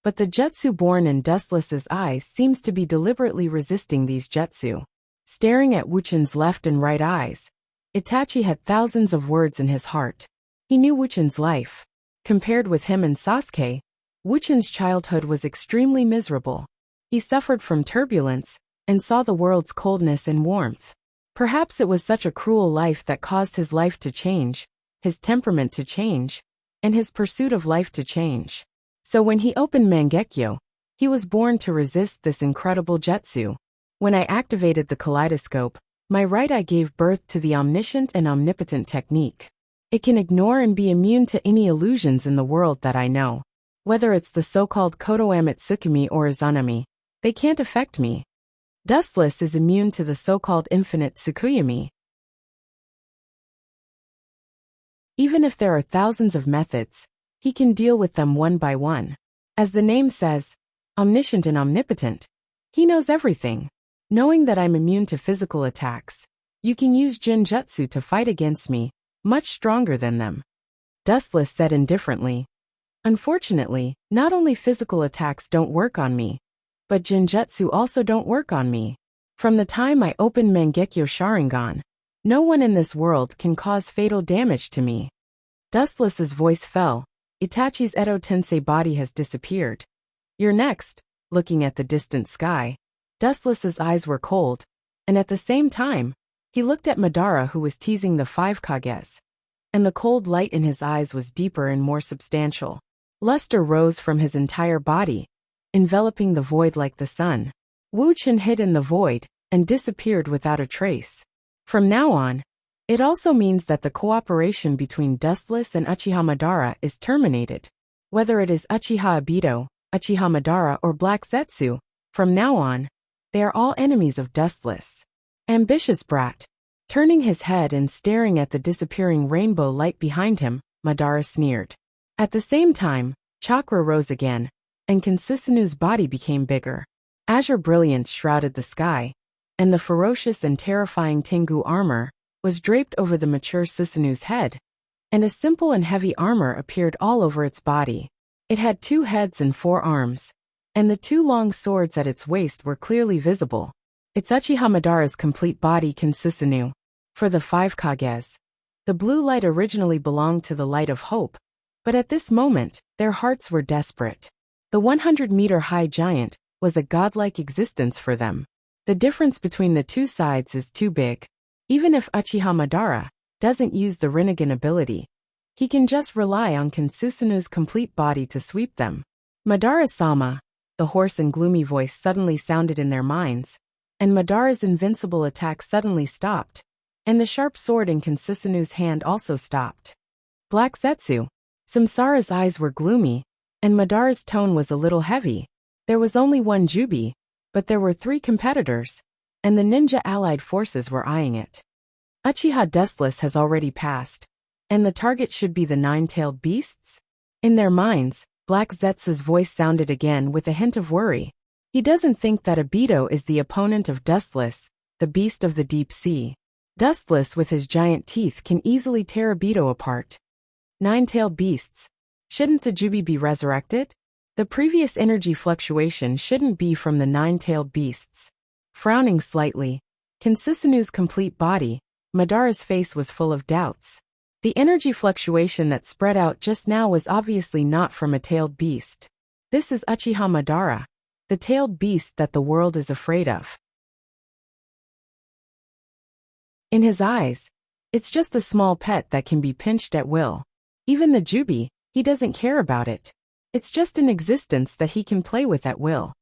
but the jutsu born in Dustless's eyes seems to be deliberately resisting these jutsu. Staring at Wuchin's left and right eyes, Itachi had thousands of words in his heart. He knew Wuchin's life. Compared with him and Sasuke, Wuchin's childhood was extremely miserable. He suffered from turbulence and saw the world's coldness and warmth. Perhaps it was such a cruel life that caused his life to change, his temperament to change, and his pursuit of life to change. So when he opened Mangekyo, he was born to resist this incredible jutsu. When I activated the kaleidoscope, my right eye gave birth to the omniscient and omnipotent technique. It can ignore and be immune to any illusions in the world that I know. Whether it's the so-called Koto Amitsukami or Izanami, they can't affect me. Dustless is immune to the so-called infinite Tsukuyami. Even if there are thousands of methods, he can deal with them one by one. As the name says, omniscient and omnipotent, he knows everything. Knowing that I'm immune to physical attacks, you can use Jinjutsu to fight against me, much stronger than them. Dustless said indifferently. Unfortunately, not only physical attacks don't work on me, but Jinjutsu also don't work on me. From the time I opened Mangekyo Sharingan, no one in this world can cause fatal damage to me. Dustless's voice fell. Itachi's Edo Tensei body has disappeared. You're next. Looking at the distant sky, Dustless's eyes were cold, and at the same time, he looked at Madara, who was teasing the 5 Kages. And the cold light in his eyes was deeper and more substantial. Luster rose from his entire body, enveloping the void like the sun. Wu Chen hid in the void and disappeared without a trace. From now on, it also means that the cooperation between Dustless and Uchiha Madara is terminated. Whether it is Uchiha Obito, Uchiha Madara, or Black Zetsu, from now on, they are all enemies of Dustless. Ambitious brat. Turning his head and staring at the disappearing rainbow light behind him, Madara sneered. At the same time, chakra rose again, and Kansusanu's body became bigger. Azure brilliance shrouded the sky, and the ferocious and terrifying Tengu armor was draped over the mature Susanu's head, and a simple and heavy armor appeared all over its body. It had 2 heads and 4 arms, and the 2 long swords at its waist were clearly visible. It's Uchiha Madara's complete body Kansusanu. For the 5 Kages, the blue light originally belonged to the light of hope, but at this moment, their hearts were desperate. The 100-meter-high giant was a godlike existence for them. The difference between the 2 sides is too big. Even if Uchiha Madara doesn't use the Rinnegan ability, he can just rely on Kansusanu's complete body to sweep them. Madara-sama, the hoarse and gloomy voice suddenly sounded in their minds, and Madara's invincible attack suddenly stopped, and the sharp sword in Kansusanu's hand also stopped. Black Zetsu. Samsara's eyes were gloomy, and Madara's tone was a little heavy. There was only one Jubi, but there were 3 competitors, and the ninja allied forces were eyeing it. Uchiha Dustless has already passed, and the target should be the 9-tailed beasts? In their minds, Black Zetsu's voice sounded again with a hint of worry. He doesn't think that Obito is the opponent of Dustless, the beast of the deep sea. Dustless with his giant teeth can easily tear Obito apart. 9-tailed beasts. Shouldn't the Jubi be resurrected? The previous energy fluctuation shouldn't be from the 9-tailed beasts. Frowning slightly, Kansusanu's complete body, Madara's face was full of doubts. The energy fluctuation that spread out just now was obviously not from a tailed beast. This is Uchiha Madara, the tailed beast that the world is afraid of. In his eyes, it's just a small pet that can be pinched at will. Even the Jubi, he doesn't care about it. It's just an existence that he can play with at will.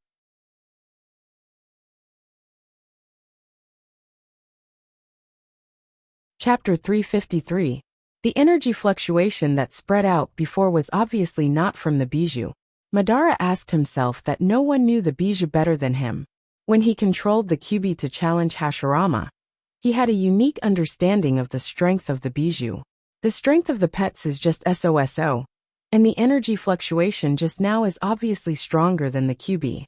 Chapter 353. The energy fluctuation that spread out before was obviously not from the Bijou. Madara asked himself that no one knew the Bijou better than him. When he controlled the Kyuubi to challenge Hashirama, he had a unique understanding of the strength of the Bijou. The strength of the pets is just SOSO, and the energy fluctuation just now is obviously stronger than the Kyuubi.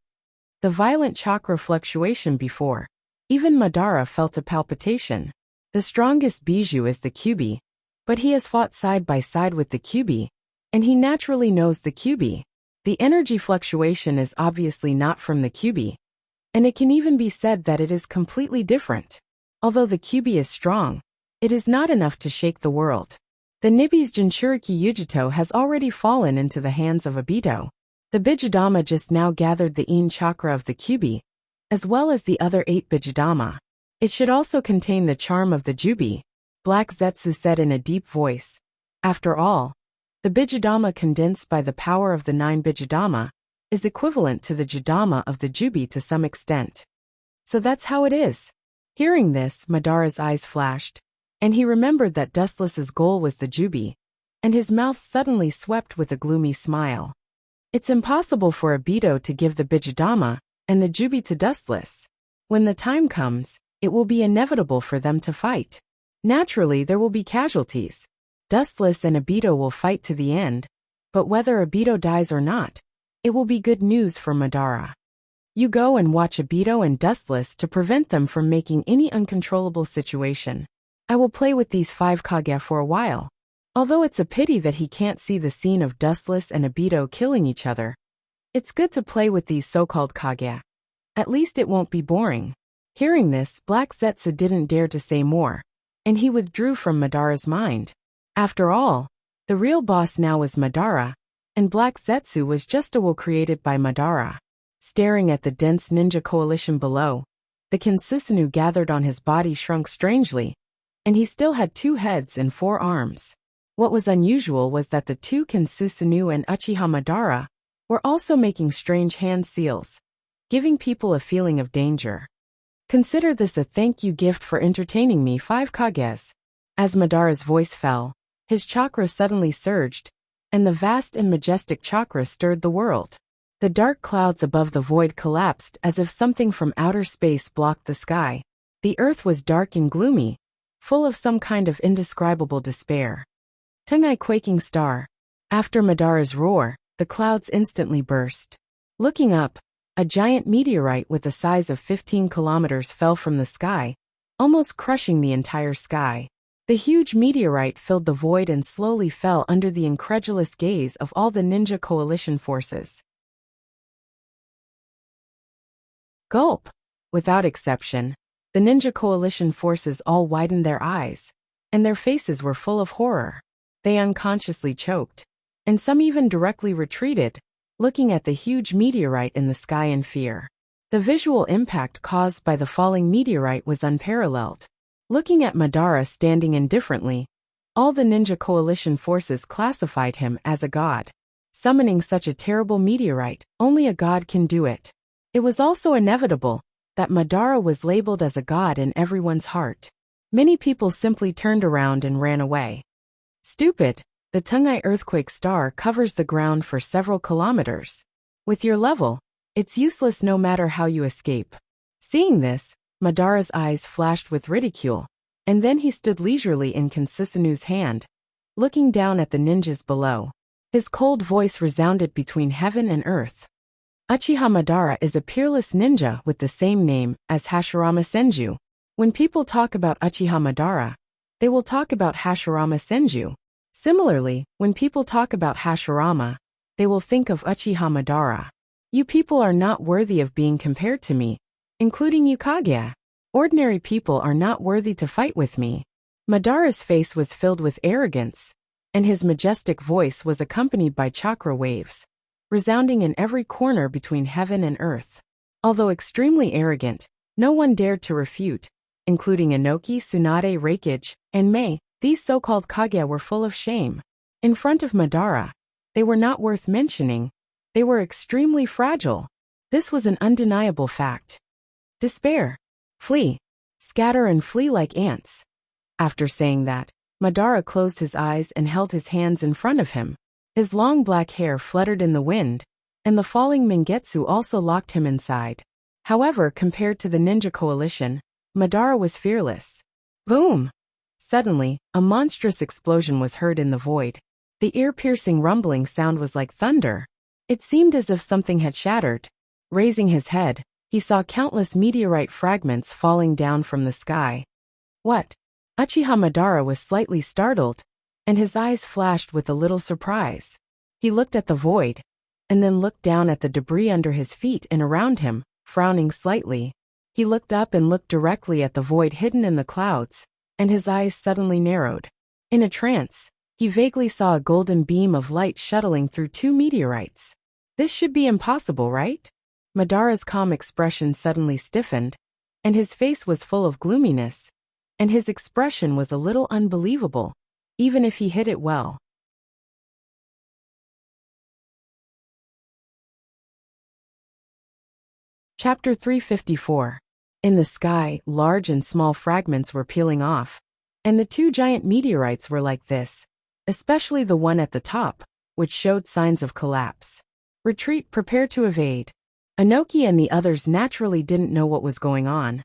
The violent chakra fluctuation before, even Madara felt a palpitation. The strongest Bijou is the Kyuubi, but he has fought side by side with the Kyuubi, and he naturally knows the Kyuubi. The energy fluctuation is obviously not from the Kyuubi, and it can even be said that it is completely different. Although the Kyuubi is strong, it is not enough to shake the world. The Nibi's Jinchuriki Yujito has already fallen into the hands of Obito. The Bijudama just now gathered the Yin chakra of the Kyuubi, as well as the other 8 Bijudama. It should also contain the charm of the Jubi, Black Zetsu said in a deep voice. After all, the Bijadama condensed by the power of the 9 Bijadama is equivalent to the Jidama of the Jubi to some extent. So that's how it is. Hearing this, Madara's eyes flashed, and he remembered that Dustless's goal was the Jubi, and his mouth suddenly swept with a gloomy smile. It's impossible for Obito to give the Bijadama and the Jubi to Dustless. When the time comes, it will be inevitable for them to fight. Naturally, there will be casualties. Dustless and Obito will fight to the end, but whether Obito dies or not, it will be good news for Madara. You go and watch Obito and Dustless to prevent them from making any uncontrollable situation. I will play with these 5 Kage for a while. Although it's a pity that he can't see the scene of Dustless and Obito killing each other, it's good to play with these so-called Kage. At least it won't be boring. Hearing this, Black Zetsu didn't dare to say more, and he withdrew from Madara's mind. After all, the real boss now was Madara, and Black Zetsu was just a will created by Madara. Staring at the dense ninja coalition below, the Kinsusanoo gathered on his body shrunk strangely, and he still had 2 heads and 4 arms. What was unusual was that the 2 Kinsusanoo and Uchiha Madara were also making strange hand seals, giving people a feeling of danger. Consider this a thank you gift for entertaining me 5 Kages. As Madara's voice fell, his chakra suddenly surged, and the vast and majestic chakra stirred the world. The dark clouds above the void collapsed as if something from outer space blocked the sky. The earth was dark and gloomy, full of some kind of indescribable despair. Tengai quaking star. After Madara's roar, the clouds instantly burst. Looking up, a giant meteorite with the size of 15 kilometers fell from the sky, almost crushing the entire sky. The huge meteorite filled the void and slowly fell under the incredulous gaze of all the ninja coalition forces. Gulp! Without exception, the ninja coalition forces all widened their eyes, and their faces were full of horror. They unconsciously choked, and some even directly retreated, looking at the huge meteorite in the sky in fear. The visual impact caused by the falling meteorite was unparalleled. Looking at Madara standing indifferently, all the ninja coalition forces classified him as a god. Summoning such a terrible meteorite, only a god can do it. It was also inevitable that Madara was labeled as a god in everyone's heart. Many people simply turned around and ran away. Stupid, the Tengai earthquake star covers the ground for several kilometers. With your level, it's useless no matter how you escape. Seeing this, Madara's eyes flashed with ridicule, and then he stood leisurely in Kinsusanoo's hand, looking down at the ninjas below. His cold voice resounded between heaven and earth. Uchiha Madara is a peerless ninja with the same name as Hashirama Senju. When people talk about Uchiha Madara, they will talk about Hashirama Senju. Similarly, when people talk about Hashirama, they will think of Uchiha Madara. You people are not worthy of being compared to me, including you Kage. Ordinary people are not worthy to fight with me. Madara's face was filled with arrogance, and his majestic voice was accompanied by chakra waves, resounding in every corner between heaven and earth. Although extremely arrogant, no one dared to refute, including Inoki, Tsunade, Reikage, and Mei. These so-called Kage were full of shame. In front of Madara, they were not worth mentioning. They were extremely fragile. This was an undeniable fact. Despair. Flee. Scatter and flee like ants. After saying that, Madara closed his eyes and held his hands in front of him. His long black hair fluttered in the wind, and the falling Mangetsu also locked him inside. However, compared to the ninja coalition, Madara was fearless. Boom! Suddenly, a monstrous explosion was heard in the void. The ear-piercing rumbling sound was like thunder. It seemed as if something had shattered. Raising his head, he saw countless meteorite fragments falling down from the sky. What? Uchiha Madara was slightly startled, and his eyes flashed with a little surprise. He looked at the void, and then looked down at the debris under his feet and around him, frowning slightly. He looked up and looked directly at the void hidden in the clouds, and his eyes suddenly narrowed. In a trance, he vaguely saw a golden beam of light shuttling through 2 meteorites. This should be impossible, right? Madara's calm expression suddenly stiffened, and his face was full of gloominess, and his expression was a little unbelievable, even if he hid it well. Chapter 354. In the sky, large and small fragments were peeling off, and the two giant meteorites were like this, especially the one at the top, which showed signs of collapse. Retreat, prepare to evade. Anoki and the others naturally didn't know what was going on,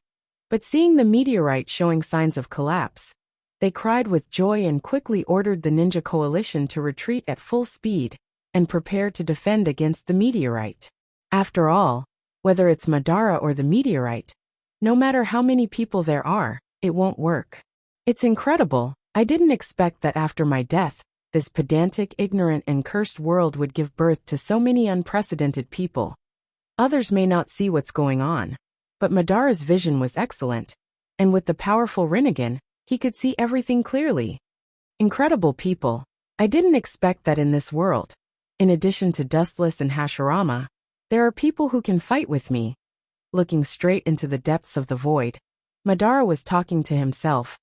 but seeing the meteorite showing signs of collapse, they cried with joy and quickly ordered the ninja coalition to retreat at full speed and prepare to defend against the meteorite. After all, whether it's Madara or the meteorite, no matter how many people there are, it won't work. It's incredible. I didn't expect that after my death, this pedantic, ignorant, and cursed world would give birth to so many unprecedented people. Others may not see what's going on, but Madara's vision was excellent, and with the powerful Rinnegan, he could see everything clearly. Incredible people. I didn't expect that in this world. In addition to Dustless and Hashirama, there are people who can fight with me. Looking straight into the depths of the void, Madara was talking to himself,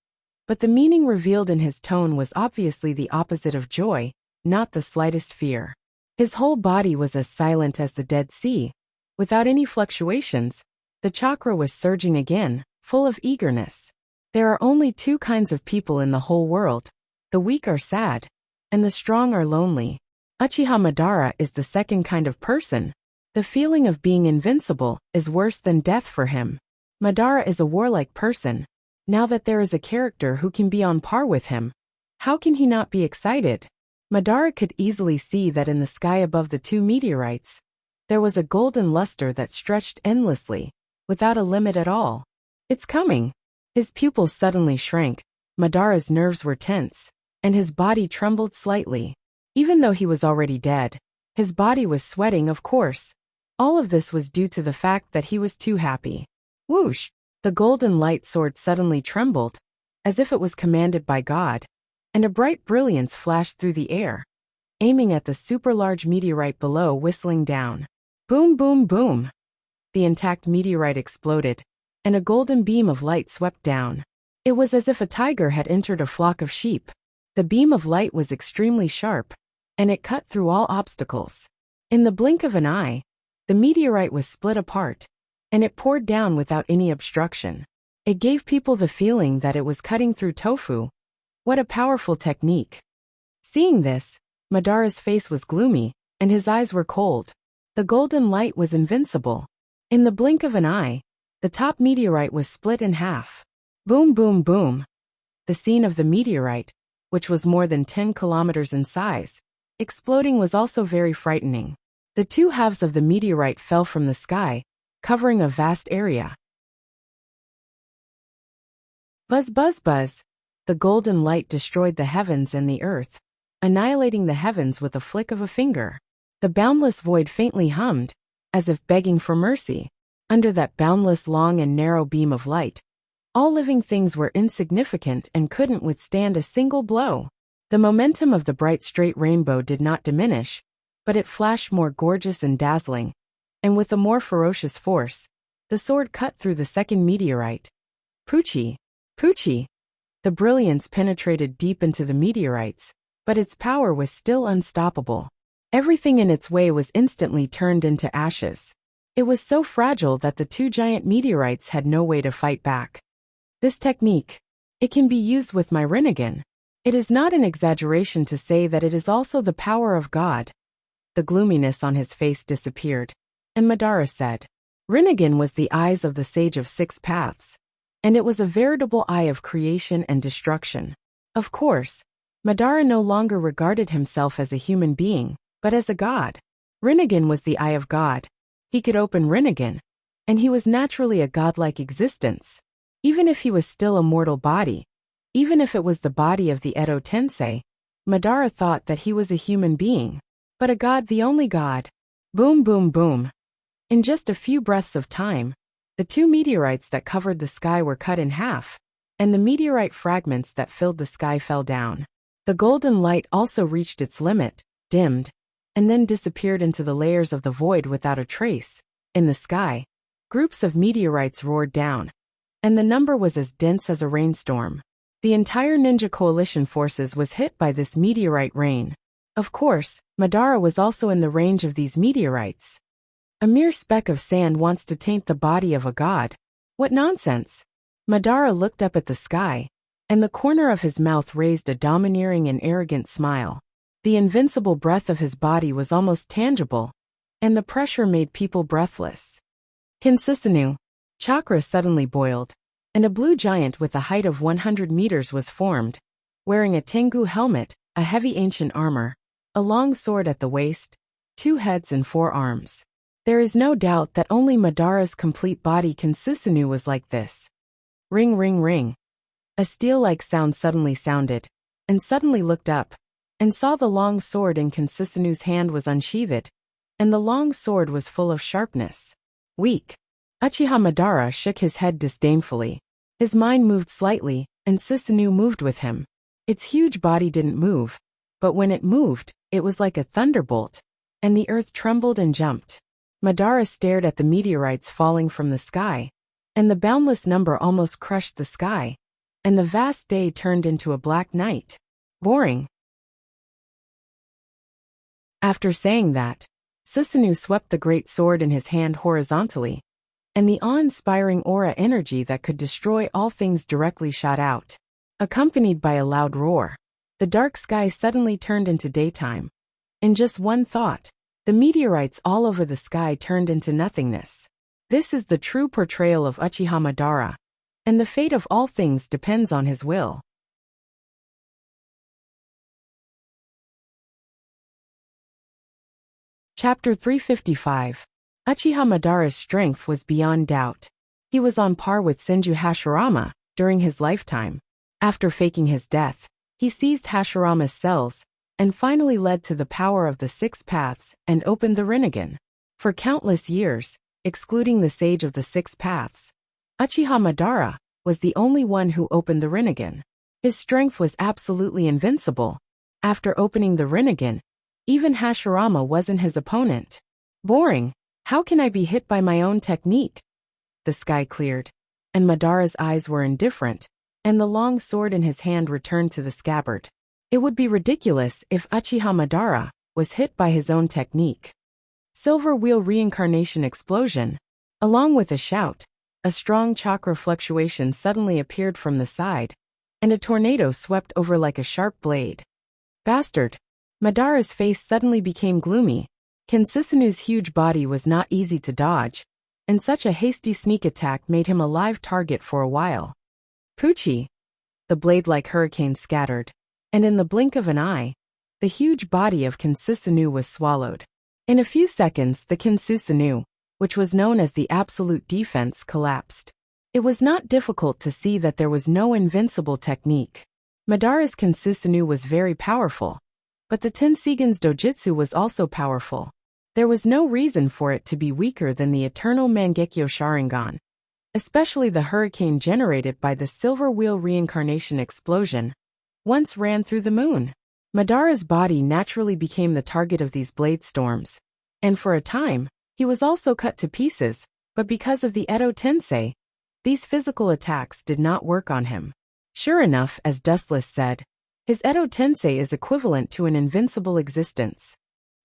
but the meaning revealed in his tone was obviously the opposite of joy, not the slightest fear. His whole body was as silent as the Dead Sea. Without any fluctuations, the chakra was surging again, full of eagerness. There are only two kinds of people in the whole world. The weak are sad, and the strong are lonely. Uchiha Madara is the second kind of person. The feeling of being invincible is worse than death for him. Madara is a warlike person. Now that there is a character who can be on par with him, how can he not be excited? Madara could easily see that in the sky above the two meteorites, there was a golden luster that stretched endlessly, without a limit at all. It's coming. His pupils suddenly shrank, Madara's nerves were tense, and his body trembled slightly. Even though he was already dead, his body was sweating, of course. All of this was due to the fact that he was too happy. Whoosh! The golden light sword suddenly trembled, as if it was commanded by God, and a bright brilliance flashed through the air, aiming at the super-large meteorite below, whistling down. Boom, boom, boom! The intact meteorite exploded, and a golden beam of light swept down. It was as if a tiger had entered a flock of sheep. The beam of light was extremely sharp, and it cut through all obstacles. In the blink of an eye, the meteorite was split apart, and it poured down without any obstruction. It gave people the feeling that it was cutting through tofu. What a powerful technique! Seeing this, Madara's face was gloomy, and his eyes were cold. The golden light was invincible. In the blink of an eye, the top meteorite was split in half. Boom, boom, boom! The scene of the meteorite, which was more than 10 kilometers in size, exploding was also very frightening. The two halves of the meteorite fell from the sky, covering a vast area. Buzz, buzz, buzz! The golden light destroyed the heavens and the earth, annihilating the heavens with a flick of a finger. The boundless void faintly hummed, as if begging for mercy. Under that boundless long and narrow beam of light, all living things were insignificant and couldn't withstand a single blow. The momentum of the bright straight rainbow did not diminish, but it flashed more gorgeous and dazzling, and with a more ferocious force, the sword cut through the second meteorite. Poochie! Poochie! The brilliance penetrated deep into the meteorites, but its power was still unstoppable. Everything in its way was instantly turned into ashes. It was so fragile that the two giant meteorites had no way to fight back. This technique, it can be used with my Rinnegan. It is not an exaggeration to say that it is also the power of God. The gloominess on his face disappeared, and Madara said, Rinnegan was the eyes of the Sage of Six Paths, and it was a veritable eye of creation and destruction. Of course, Madara no longer regarded himself as a human being, but as a god. Rinnegan was the eye of God. He could open Rinnegan, and he was naturally a godlike existence. Even if he was still a mortal body, even if it was the body of the Edo Tensei, Madara thought that he was a human being, but a god, the only god. Boom, boom, boom. In just a few breaths of time, the two meteorites that covered the sky were cut in half, and the meteorite fragments that filled the sky fell down. The golden light also reached its limit, dimmed, and then disappeared into the layers of the void without a trace. In the sky, groups of meteorites roared down, and the number was as dense as a rainstorm. The entire ninja coalition forces was hit by this meteorite rain. Of course, Madara was also in the range of these meteorites. A mere speck of sand wants to taint the body of a god. What nonsense! Madara looked up at the sky, and the corner of his mouth raised a domineering and arrogant smile. The invincible breath of his body was almost tangible, and the pressure made people breathless. Kinsisanu. Chakra suddenly boiled, and a blue giant with a height of 100 meters was formed, wearing a Tengu helmet, a heavy ancient armor, a long sword at the waist, 2 heads and 4 arms. There is no doubt that only Madara's complete body Kinsisanu was like this. Ring ring ring. A steel-like sound suddenly sounded, and suddenly looked up, and saw the long sword in Kinsisanu's hand was unsheathed, and the long sword was full of sharpness. Weak. Uchiha Madara shook his head disdainfully. His mind moved slightly, and Susanoo moved with him. Its huge body didn't move, but when it moved, it was like a thunderbolt, and the earth trembled and jumped. Madara stared at the meteorites falling from the sky, and the boundless number almost crushed the sky, and the vast day turned into a black night. Boring. After saying that, Susanoo swept the great sword in his hand horizontally, and the awe-inspiring aura energy that could destroy all things directly shot out. Accompanied by a loud roar, the dark sky suddenly turned into daytime. In just one thought, the meteorites all over the sky turned into nothingness. This is the true portrayal of Uchiha Madara, and the fate of all things depends on his will. Chapter 355. Uchiha Madara's strength was beyond doubt. He was on par with Senju Hashirama during his lifetime. After faking his death, he seized Hashirama's cells, and finally led to the power of the 6 paths and opened the Rinnegan. For countless years, excluding the Sage of the 6 paths, Uchiha Madara was the only one who opened the Rinnegan. His strength was absolutely invincible. After opening the Rinnegan, even Hashirama wasn't his opponent. Boring. How can I be hit by my own technique? The sky cleared, and Madara's eyes were indifferent, and the long sword in his hand returned to the scabbard. It would be ridiculous if Uchiha Madara was hit by his own technique. Silver Wheel Reincarnation Explosion. Along with a shout, a strong chakra fluctuation suddenly appeared from the side, and a tornado swept over like a sharp blade. Bastard! Madara's face suddenly became gloomy. Kinsisanu's huge body was not easy to dodge, and such a hasty sneak attack made him a live target for a while. Poochie! The blade-like hurricane scattered, and in the blink of an eye, the huge body of Kinsisanu was swallowed. In a few seconds the Kinsusanu, which was known as the Absolute Defense, collapsed. It was not difficult to see that there was no invincible technique. Madara's Kinsusanu was very powerful, but the Tensigan's Dojutsu was also powerful. There was no reason for it to be weaker than the eternal Mangekyo Sharingan. Especially the hurricane generated by the Silver Wheel Reincarnation Explosion once ran through the moon. Madara's body naturally became the target of these blade storms, and for a time, he was also cut to pieces, but because of the Edo Tensei, these physical attacks did not work on him. Sure enough, as Dustless said, his Edo Tensei is equivalent to an invincible existence.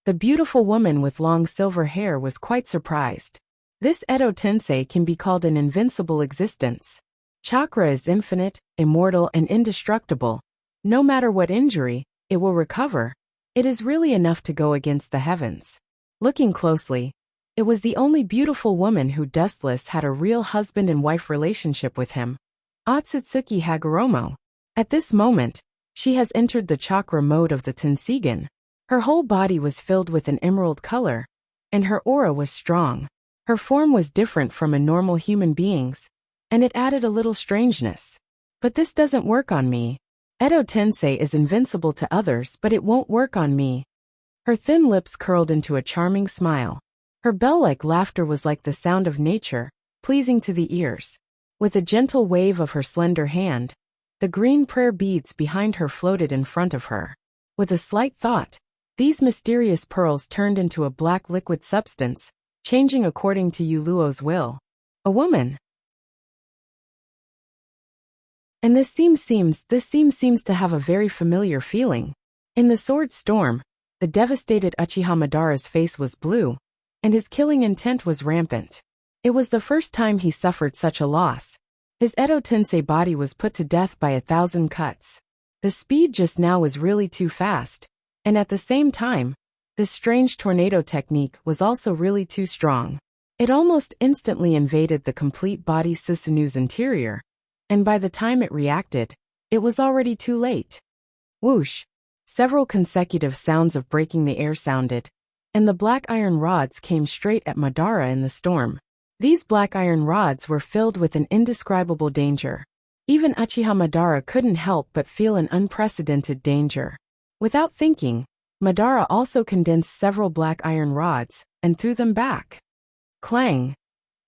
The beautiful woman with long silver hair was quite surprised. This Edo Tensei can be called an invincible existence. Chakra is infinite, immortal, and indestructible. No matter what injury, it will recover. It is really enough to go against the heavens. Looking closely, it was the only beautiful woman who Dustless had a real husband and wife relationship with him. Otsutsuki Hagoromo. At this moment, she has entered the chakra mode of the Tensigan. Her whole body was filled with an emerald color, and her aura was strong. Her form was different from a normal human being's, and it added a little strangeness. But this doesn't work on me. Edo Tensei is invincible to others, but it won't work on me. Her thin lips curled into a charming smile. Her bell-like laughter was like the sound of nature, pleasing to the ears. With a gentle wave of her slender hand, the green prayer beads behind her floated in front of her. With a slight thought, these mysterious pearls turned into a black liquid substance, changing according to Yuluo's will. A woman. And this seems to have a very familiar feeling. In the sword storm, the devastated Uchiha Madara's face was blue, and his killing intent was rampant. It was the first time he suffered such a loss. His Edo Tensei body was put to death by 1,000 cuts. The speed just now was really too fast, and at the same time, this strange tornado technique was also really too strong. It almost instantly invaded the complete body Susanu's interior, and by the time it reacted, it was already too late. Whoosh! Several consecutive sounds of breaking the air sounded, and the black iron rods came straight at Madara in the storm. These black iron rods were filled with an indescribable danger. Even Uchiha Madara couldn't help but feel an unprecedented danger. Without thinking, Madara also condensed several black iron rods and threw them back. Clang!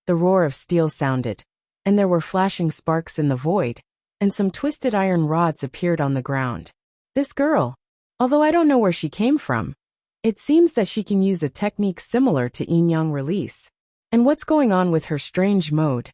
The roar of steel sounded, and there were flashing sparks in the void, and some twisted iron rods appeared on the ground. This girl, although I don't know where she came from, it seems that she can use a technique similar to yin-yang release. And what's going on with her strange mode?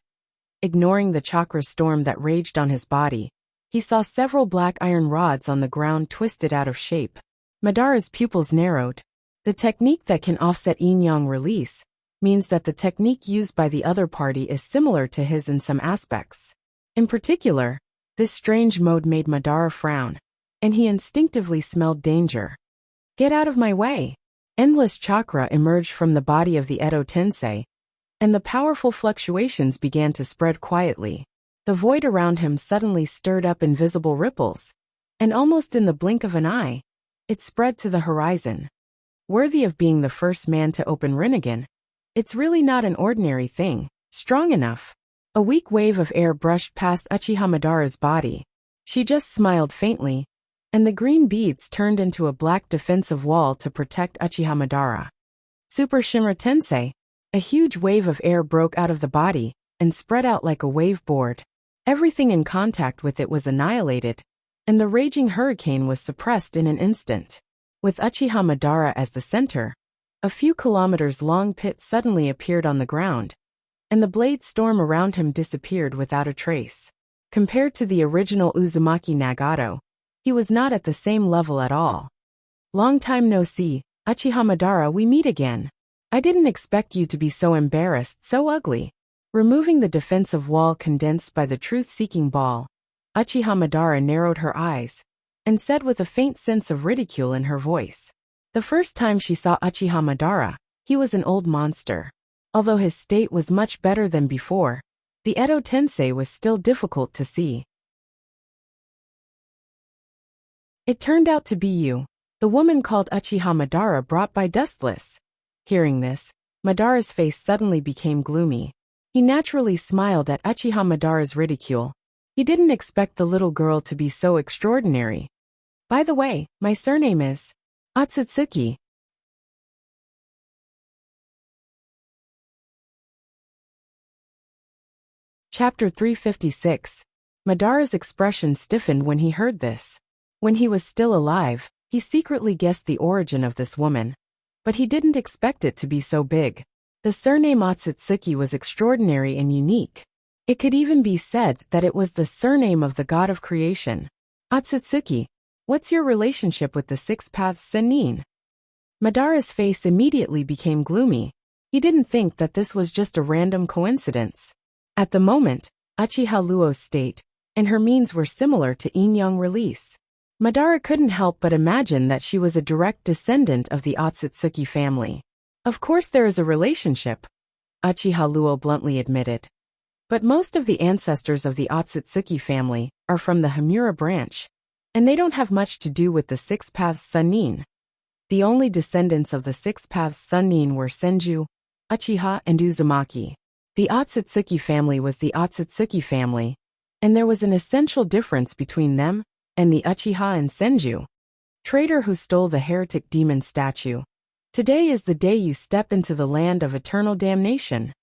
Ignoring the chakra storm that raged on his body, he saw several black iron rods on the ground twisted out of shape. Madara's pupils narrowed. The technique that can offset yin-yang release means that the technique used by the other party is similar to his in some aspects. In particular, this strange mode made Madara frown, and he instinctively smelled danger. Get out of my way! Endless chakra emerged from the body of the Edo Tensei, and the powerful fluctuations began to spread quietly. The void around him suddenly stirred up invisible ripples, and almost in the blink of an eye, it spread to the horizon. Worthy of being the first man to open Rinnegan, it's really not an ordinary thing, strong enough. A weak wave of air brushed past Uchiha Madara's body. She just smiled faintly, and the green beads turned into a black defensive wall to protect Uchiha Madara. Super Shimra Tensei! A huge wave of air broke out of the body and spread out like a wave board. Everything in contact with it was annihilated, and the raging hurricane was suppressed in an instant. With Uchiha Madara as the center, a few kilometers-long pit suddenly appeared on the ground, and the blade storm around him disappeared without a trace. Compared to the original Uzumaki Nagato, he was not at the same level at all. Long time no see, Uchiha Madara, we meet again. I didn't expect you to be so embarrassed, so ugly. Removing the defensive wall condensed by the truth-seeking ball, Uchiha Madara narrowed her eyes, and said with a faint sense of ridicule in her voice. The first time she saw Uchiha Madara, he was an old monster. Although his state was much better than before, the Edo Tensei was still difficult to see. It turned out to be you, the woman called Uchiha Madara brought by Dustless. Hearing this, Madara's face suddenly became gloomy. He naturally smiled at Uchiha Madara's ridicule. He didn't expect the little girl to be so extraordinary. By the way, my surname is Otsutsuki. Chapter 356. Madara's expression stiffened when he heard this. When he was still alive, he secretly guessed the origin of this woman, but he didn't expect it to be so big. The surname Otsutsuki was extraordinary and unique. It could even be said that it was the surname of the god of creation. Otsutsuki, what's your relationship with the Six Paths Sennin? Madara's face immediately became gloomy. He didn't think that this was just a random coincidence. At the moment, Uchiha Luo's state and her means were similar to yin-yang release. Madara couldn't help but imagine that she was a direct descendant of the Otsutsuki family. Of course there is a relationship, Uchiha Luo bluntly admitted. But most of the ancestors of the Otsutsuki family are from the Hamura branch, and they don't have much to do with the Six Paths Sennin. The only descendants of the Six Paths Sennin were Senju, Uchiha, and Uzumaki. The Otsutsuki family was the Otsutsuki family, and there was an essential difference between them and the Uchiha and Senju. Traitor who stole the heretic demon statue. Today is the day you step into the land of eternal damnation.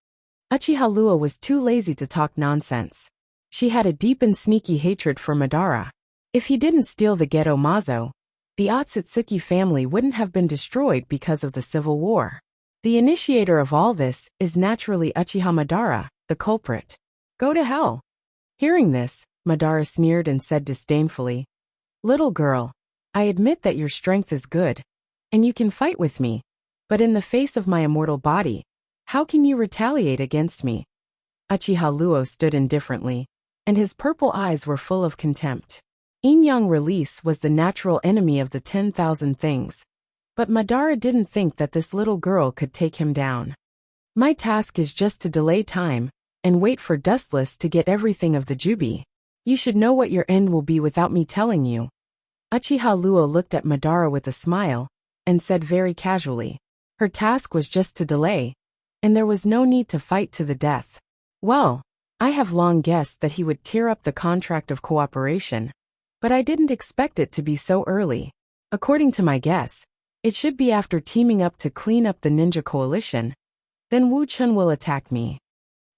Uchiha Luo was too lazy to talk nonsense. She had a deep and sneaky hatred for Madara. If he didn't steal the Geto Mazo, the Otsutsuki family wouldn't have been destroyed because of the civil war. The initiator of all this is naturally Uchiha Madara, the culprit. Go to hell. Hearing this, Madara sneered and said disdainfully. Little girl, I admit that your strength is good, and you can fight with me, but in the face of my immortal body, how can you retaliate against me? Uchiha Luo stood indifferently, and his purple eyes were full of contempt. Yin-yang release was the natural enemy of the 10,000 things, but Madara didn't think that this little girl could take him down. My task is just to delay time, and wait for Dustless to get everything of the Jubi. You should know what your end will be without me telling you. Uchiha Luo looked at Madara with a smile, and said very casually. Her task was just to delay, and there was no need to fight to the death. Well, I have long guessed that he would tear up the contract of cooperation, but I didn't expect it to be so early. According to my guess, it should be after teaming up to clean up the ninja coalition. Then Wu Chun will attack me.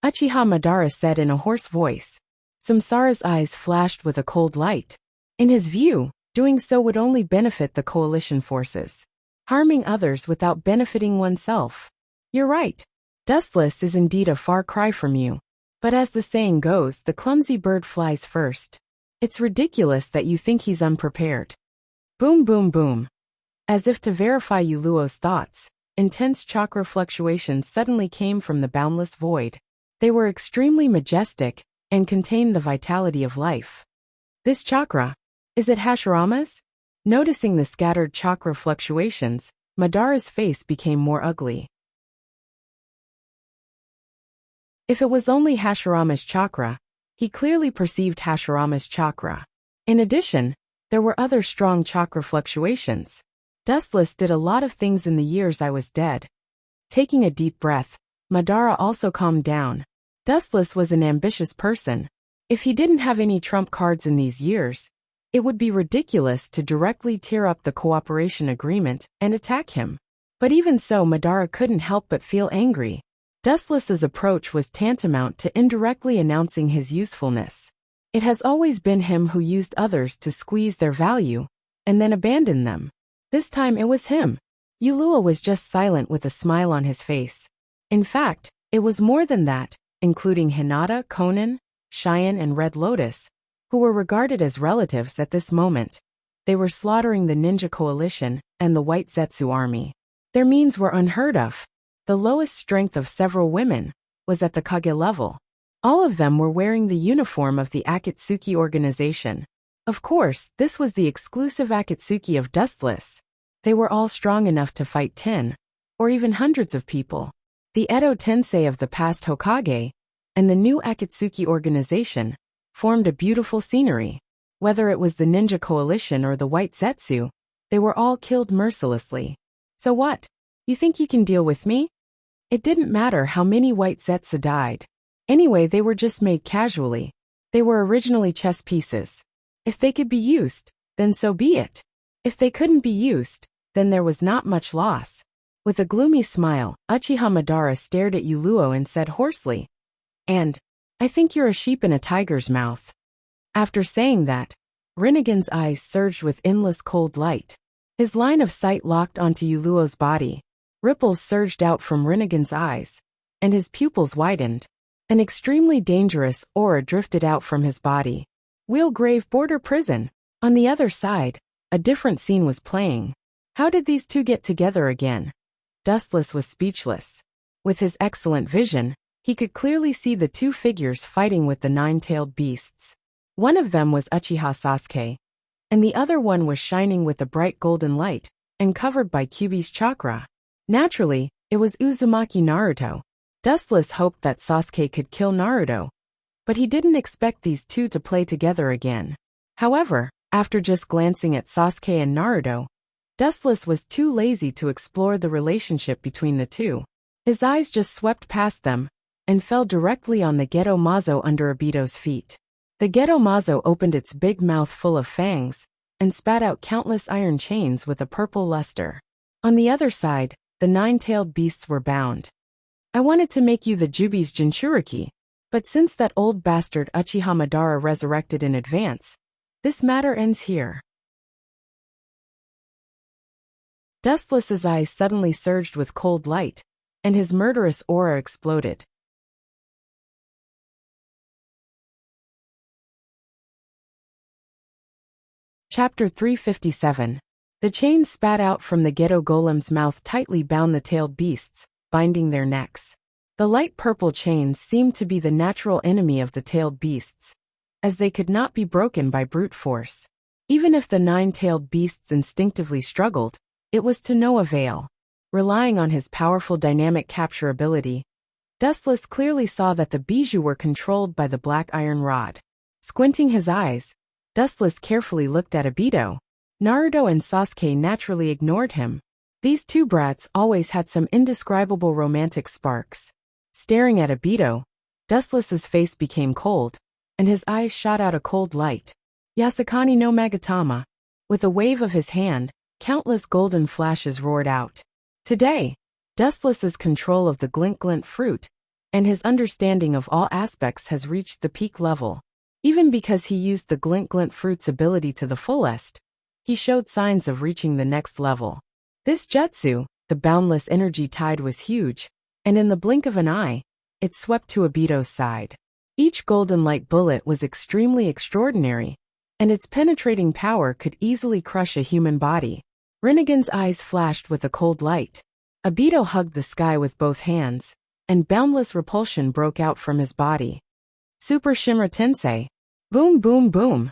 Uchiha Madara said in a hoarse voice. Samsara's eyes flashed with a cold light. In his view, doing so would only benefit the coalition forces, harming others without benefiting oneself. You're right. Dustless is indeed a far cry from you. But as the saying goes, the clumsy bird flies first. It's ridiculous that you think he's unprepared. Boom boom boom. As if to verify Yu Luo's thoughts, intense chakra fluctuations suddenly came from the boundless void. They were extremely majestic, and contained the vitality of life. This chakra, is it Hashirama's? Noticing the scattered chakra fluctuations, Madara's face became more ugly. If it was only Hashirama's chakra, he clearly perceived Hashirama's chakra. In addition, there were other strong chakra fluctuations. Dustless did a lot of things in the years I was dead. Taking a deep breath, Madara also calmed down. Dustless was an ambitious person. If he didn't have any trump cards in these years, it would be ridiculous to directly tear up the cooperation agreement and attack him. But even so, Madara couldn't help but feel angry. Dustless's approach was tantamount to indirectly announcing his usefulness. It has always been him who used others to squeeze their value, and then abandon them. This time it was him. Yu Luo was just silent with a smile on his face. In fact, it was more than that, including Hinata, Conan, Cheyenne and Red Lotus, who were regarded as relatives at this moment. They were slaughtering the ninja coalition and the White Zetsu army. Their means were unheard of. The lowest strength of several women was at the Kage level. All of them were wearing the uniform of the Akatsuki organization. Of course, this was the exclusive Akatsuki of Dustless. They were all strong enough to fight 10, or even hundreds of people. The Edo Tensei of the past Hokage, and the new Akatsuki organization, formed a beautiful scenery. Whether it was the Ninja Coalition or the White Zetsu, they were all killed mercilessly. So what? You think you can deal with me? It didn't matter how many White Zetsu died. Anyway, they were just made casually. They were originally chess pieces. If they could be used, then so be it. If they couldn't be used, then there was not much loss. With a gloomy smile, Uchiha Madara stared at Yu Luo and said hoarsely, "And, I think you're a sheep in a tiger's mouth." After saying that, Rinnegan's eyes surged with endless cold light. His line of sight locked onto Yu Luo's body. Ripples surged out from Rinnegan's eyes, and his pupils widened. An extremely dangerous aura drifted out from his body. Wheelgrave Border Prison. On the other side, a different scene was playing. How did these two get together again? Dustless was speechless. With his excellent vision, he could clearly see the two figures fighting with the nine-tailed beasts. One of them was Uchiha Sasuke, and the other one was shining with a bright golden light, and covered by Kyuubi's chakra. Naturally, it was Uzumaki Naruto. Dustless hoped that Sasuke could kill Naruto, but he didn't expect these two to play together again. However, after just glancing at Sasuke and Naruto, Dustless was too lazy to explore the relationship between the two. His eyes just swept past them, and fell directly on the Geto Mazo under Obito's feet. The Geto Mazo opened its big mouth full of fangs, and spat out countless iron chains with a purple luster. On the other side, the nine-tailed beasts were bound. I wanted to make you the Jubi's Jinchuriki, but since that old bastard Uchiha Madara resurrected in advance, this matter ends here. Dustless's eyes suddenly surged with cold light, and his murderous aura exploded. Chapter 357. The chains spat out from the ghetto golem's mouth tightly bound the tailed beasts, binding their necks. The light purple chains seemed to be the natural enemy of the tailed beasts, as they could not be broken by brute force. Even if the 9-tailed beasts instinctively struggled, it was to no avail. Relying on his powerful dynamic capture ability, Dustless clearly saw that the bijou were controlled by the black iron rod. Squinting his eyes, Dustless carefully looked at Obito. Naruto and Sasuke naturally ignored him. These two brats always had some indescribable romantic sparks. Staring at Obito, Dustless's face became cold, and his eyes shot out a cold light. Yasukani no Magatama. With a wave of his hand, countless golden flashes roared out. Today, Dustless's control of the glint fruit and his understanding of all aspects has reached the peak level. Even because he used the glint fruit's ability to the fullest, he showed signs of reaching the next level. This jutsu, the boundless energy tide, was huge, and in the blink of an eye, it swept to Obito's side. Each golden light bullet was extremely extraordinary, and its penetrating power could easily crush a human body. Rinnegan's eyes flashed with a cold light. Obito hugged the sky with both hands, and boundless repulsion broke out from his body. Super Shimra Tensei. Boom boom boom.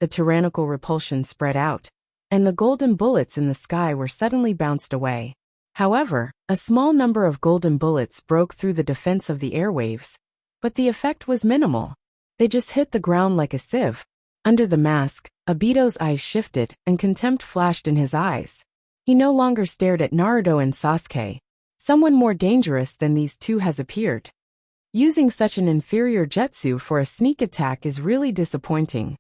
The tyrannical repulsion spread out, and the golden bullets in the sky were suddenly bounced away. However, a small number of golden bullets broke through the defense of the airwaves, but the effect was minimal. They just hit the ground like a sieve. Under the mask, Obito's eyes shifted and contempt flashed in his eyes. He no longer stared at Naruto and Sasuke. Someone more dangerous than these two has appeared. Using such an inferior jutsu for a sneak attack is really disappointing.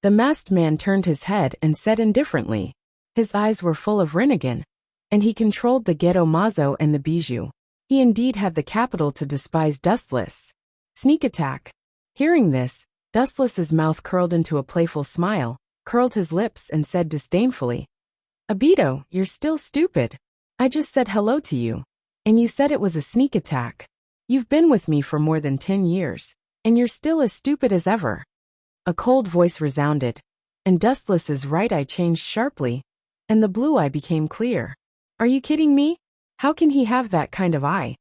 The masked man turned his head and said indifferently. His eyes were full of Rinnegan, and he controlled the Geto Mazo and the bijou. He indeed had the capital to despise Dustless. Sneak attack. Hearing this, Dustless's mouth curled into a playful smile, curled his lips and said disdainfully, Obito, you're still stupid. I just said hello to you, and you said it was a sneak attack. You've been with me for more than 10 years, and you're still as stupid as ever. A cold voice resounded, and Dustless's right eye changed sharply, and the blue eye became clear. Are you kidding me? How can he have that kind of eye?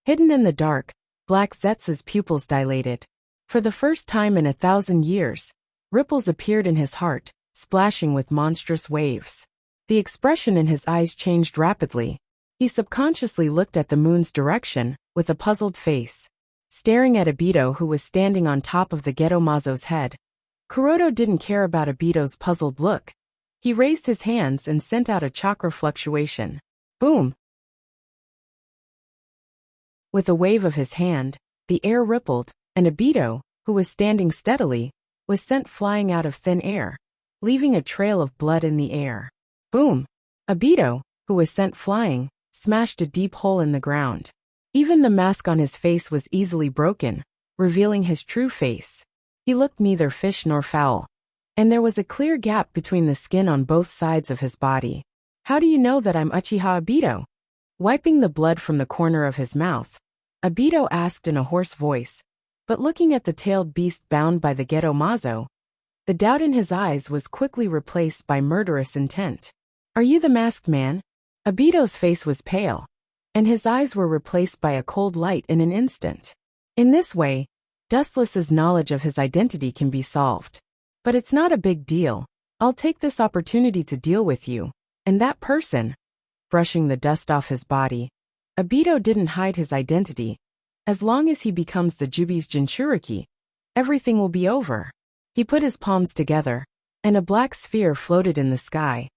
Hidden in the dark, Black Zetsu's pupils dilated. For the first time in 1,000 years, ripples appeared in his heart, splashing with monstrous waves. The expression in his eyes changed rapidly. He subconsciously looked at the moon's direction, with a puzzled face. Staring at Obito, who was standing on top of the Geto Mazo's head, Kuroto didn't care about Obito's puzzled look. He raised his hands and sent out a chakra fluctuation. Boom! With a wave of his hand, the air rippled, and Obito, who was standing steadily, was sent flying out of thin air, leaving a trail of blood in the air. Boom! Obito, who was sent flying, smashed a deep hole in the ground. Even the mask on his face was easily broken, revealing his true face. He looked neither fish nor fowl, and there was a clear gap between the skin on both sides of his body. How do you know that I'm Uchiha Obito? Wiping the blood from the corner of his mouth, Obito asked in a hoarse voice, but looking at the tailed beast bound by the Geto Mazo, the doubt in his eyes was quickly replaced by murderous intent. Are you the masked man? Obito's face was pale, and his eyes were replaced by a cold light in an instant. In this way, Dustless's knowledge of his identity can be solved. But it's not a big deal. I'll take this opportunity to deal with you, and that person. Brushing the dust off his body, Obito didn't hide his identity. As long as he becomes the Jubi's Jinchuriki, everything will be over. He put his palms together, and a black sphere floated in the sky.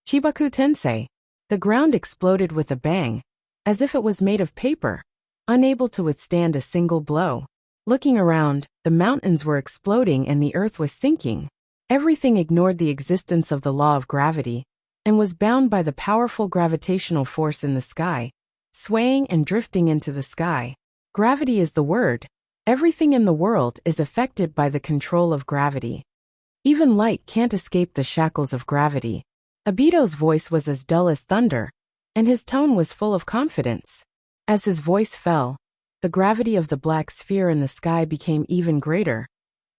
Chibaku Tensei. The ground exploded with a bang, as if it was made of paper, unable to withstand a single blow. Looking around, the mountains were exploding and the earth was sinking. Everything ignored the existence of the law of gravity, and was bound by the powerful gravitational force in the sky, swaying and drifting into the sky. Gravity is the word. Everything in the world is affected by the control of gravity. Even light can't escape the shackles of gravity. Obito's voice was as dull as thunder, and his tone was full of confidence. As his voice fell, the gravity of the black sphere in the sky became even greater,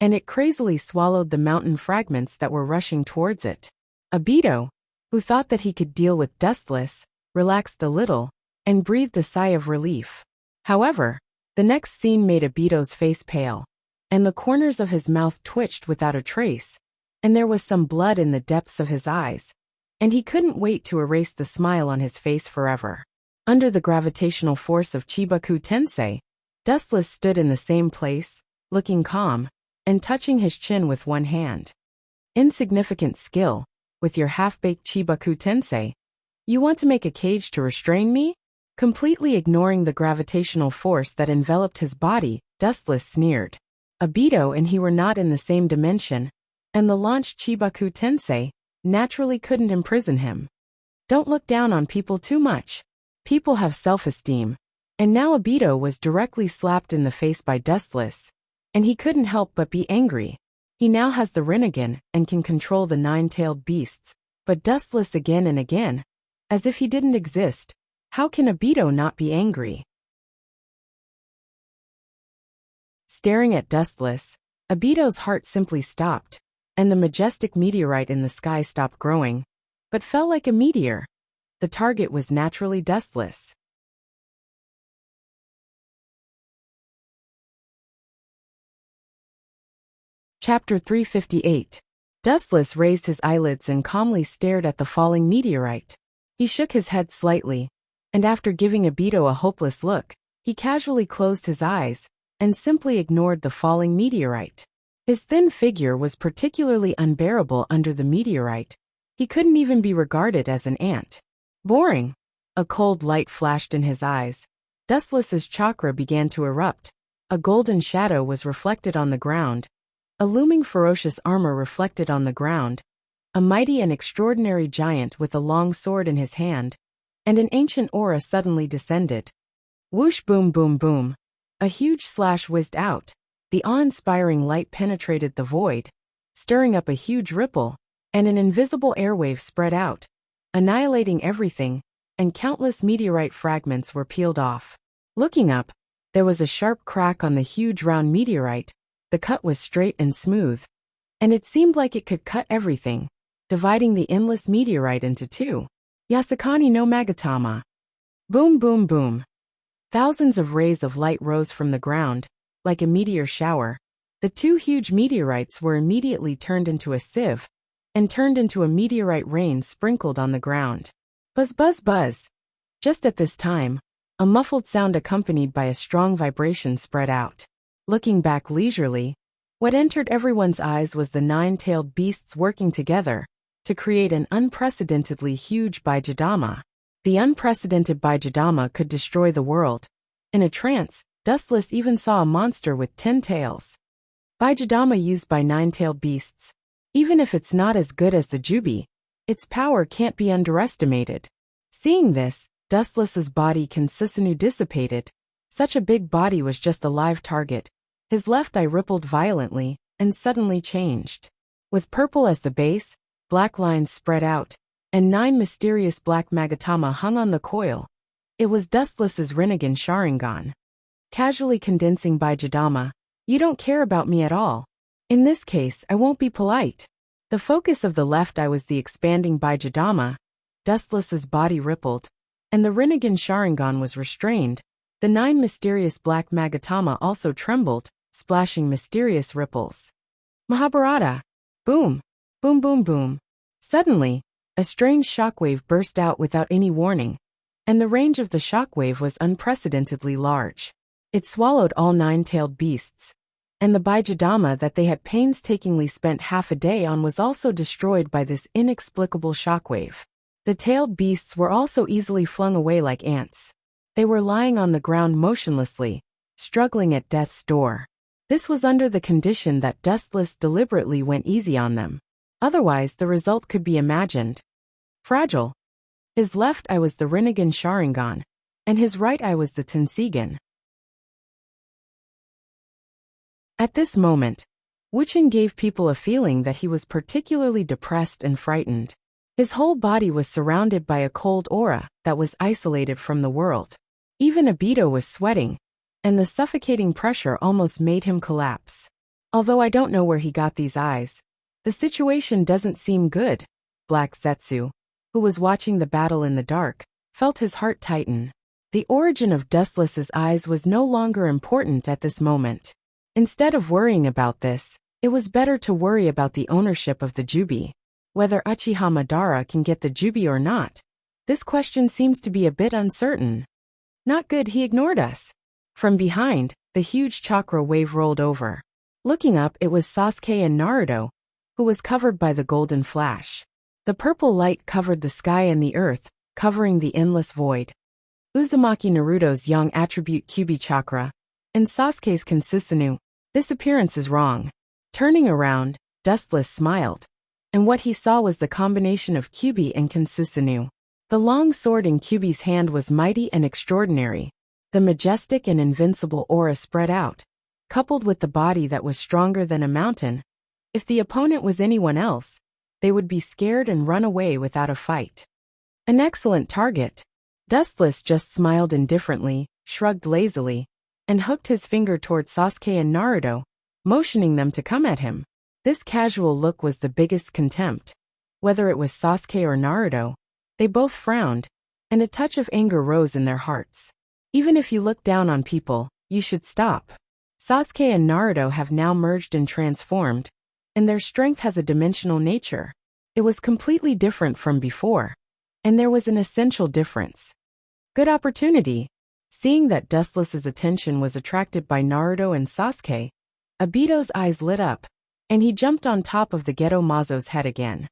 and it crazily swallowed the mountain fragments that were rushing towards it. Obito, who thought that he could deal with Dustless, relaxed a little and breathed a sigh of relief. However, the next scene made Obito's face pale, and the corners of his mouth twitched without a trace, and there was some blood in the depths of his eyes, and he couldn't wait to erase the smile on his face forever. Under the gravitational force of Chibaku Tensei, Dustless stood in the same place, looking calm, and touching his chin with one hand. Insignificant skill, with your half-baked Chibaku Tensei. You want to make a cage to restrain me? Completely ignoring the gravitational force that enveloped his body, Dustless sneered. Obito and he were not in the same dimension, and the launched Chibaku Tensei naturally couldn't imprison him. Don't look down on people too much. People have self-esteem. And now Obito was directly slapped in the face by Dustless, and he couldn't help but be angry. He now has the Rinnegan and can control the nine-tailed beasts, but Dustless again and again, as if he didn't exist. How can Obito not be angry? Staring at Dustless, Obito's heart simply stopped, and the majestic meteorite in the sky stopped growing, but fell like a meteor. The target was naturally Dustless. Chapter 358. Dustless raised his eyelids and calmly stared at the falling meteorite. He shook his head slightly, and after giving Obito a hopeless look, he casually closed his eyes and simply ignored the falling meteorite. His thin figure was particularly unbearable under the meteorite. He couldn't even be regarded as an ant. Boring. A cold light flashed in his eyes. Dustless's chakra began to erupt. A golden shadow was reflected on the ground. A looming ferocious armor reflected on the ground. A mighty and extraordinary giant with a long sword in his hand. And an ancient aura suddenly descended. Whoosh boom boom boom. A huge slash whizzed out. The awe-inspiring light penetrated the void, stirring up a huge ripple, and an invisible airwave spread out, annihilating everything, and countless meteorite fragments were peeled off. Looking up, there was a sharp crack on the huge round meteorite. The cut was straight and smooth, and it seemed like it could cut everything, dividing the endless meteorite into two. Yasukani no Magatama. Boom boom boom. Thousands of rays of light rose from the ground, like a meteor shower. The two huge meteorites were immediately turned into a sieve, and turned into a meteorite rain sprinkled on the ground. Buzz buzz buzz. Just at this time, a muffled sound accompanied by a strong vibration spread out. Looking back leisurely, what entered everyone's eyes was the nine-tailed beasts working together to create an unprecedentedly huge Baijidama. The unprecedented Baijidama could destroy the world. In a trance, Dustless even saw a monster with 10 tails. Baijidama used by nine-tailed beasts. Even if it's not as good as the Jubi, its power can't be underestimated. Seeing this, Dustless's body Susanoo dissipated. Such a big body was just a live target. His left eye rippled violently, and suddenly changed. With purple as the base, black lines spread out, and 9 mysterious black Magatama hung on the coil. It was Dustless's Rinnegan Sharingan. Casually condensing Baijidama, you don't care about me at all. In this case, I won't be polite. The focus of the left eye was the expanding Baijidama. Dustless's body rippled, and the Rinnegan Sharingan was restrained. The 9 mysterious black Magatama also trembled, splashing mysterious ripples. Mahabharata! Boom! Boom boom boom. Suddenly, a strange shockwave burst out without any warning, and the range of the shockwave was unprecedentedly large. It swallowed all 9-tailed beasts, and the Baijidama that they had painstakingly spent half a day on was also destroyed by this inexplicable shockwave. The tailed beasts were also easily flung away like ants. They were lying on the ground motionlessly, struggling at death's door. This was under the condition that Dustless deliberately went easy on them. Otherwise, the result could be imagined. Fragile. His left eye was the Rinnegan Sharingan, and his right eye was the Tensigan. At this moment, Wuchen gave people a feeling that he was particularly depressed and frightened. His whole body was surrounded by a cold aura that was isolated from the world. Even Obito was sweating, and the suffocating pressure almost made him collapse. Although I don't know where he got these eyes. The situation doesn't seem good. Black Zetsu, who was watching the battle in the dark, felt his heart tighten. The origin of Dustless's eyes was no longer important at this moment. Instead of worrying about this, it was better to worry about the ownership of the Jubi. Whether Uchiha Madara can get the Jubi or not, this question seems to be a bit uncertain. Not good, he ignored us. From behind, the huge chakra wave rolled over. Looking up, it was Sasuke and Naruto, who was covered by the golden flash. The purple light covered the sky and the earth, covering the endless void. Uzumaki Naruto's young attribute Kyuubi chakra, and Sasuke's Consusanu. This appearance is wrong. Turning around, Dustless smiled, and what he saw was the combination of Kyuubi and Consusanu. The long sword in Kyuubi's hand was mighty and extraordinary. The majestic and invincible aura spread out, coupled with the body that was stronger than a mountain. If the opponent was anyone else, they would be scared and run away without a fight. An excellent target. Dustless just smiled indifferently, shrugged lazily, and hooked his finger toward Sasuke and Naruto, motioning them to come at him. This casual look was the biggest contempt. Whether it was Sasuke or Naruto, they both frowned, and a touch of anger rose in their hearts. Even if you look down on people, you should stop. Sasuke and Naruto have now merged and transformed, and their strength has a dimensional nature. It was completely different from before, and there was an essential difference. Good opportunity. Seeing that Dustless's attention was attracted by Naruto and Sasuke, Obito's eyes lit up, and he jumped on top of the Geto Mazo's head again.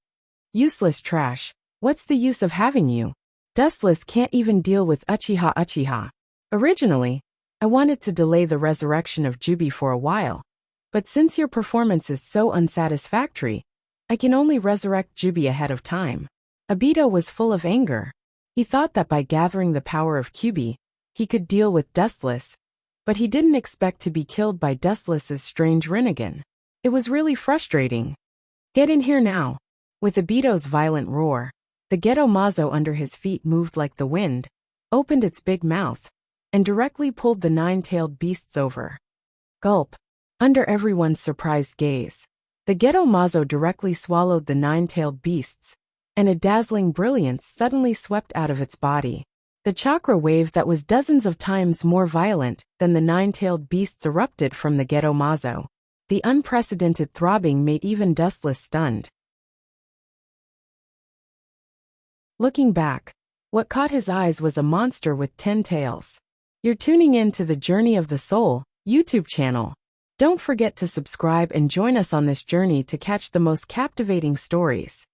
Useless trash, what's the use of having you? Dustless can't even deal with Uchiha. Originally, I wanted to delay the resurrection of Jubi for a while, but since your performance is so unsatisfactory, I can only resurrect Jubi ahead of time. Obito was full of anger. He thought that by gathering the power of Kyuubi, he could deal with Dustless, but he didn't expect to be killed by Dustless's strange Rinnegan. It was really frustrating. Get in here now. With Obito's violent roar, the Geto Mazo under his feet moved like the wind, opened its big mouth, and directly pulled the nine-tailed beasts over. Gulp. Under everyone's surprised gaze, the Geto Mazo directly swallowed the nine-tailed beasts, and a dazzling brilliance suddenly swept out of its body. The chakra wave that was dozens of times more violent than the nine-tailed beasts erupted from the Geto Mazo. The unprecedented throbbing made even Dustless stunned. Looking back, what caught his eyes was a monster with 10 tails. You're tuning in to the Journey of the Soul YouTube channel. Don't forget to subscribe and join us on this journey to catch the most captivating stories.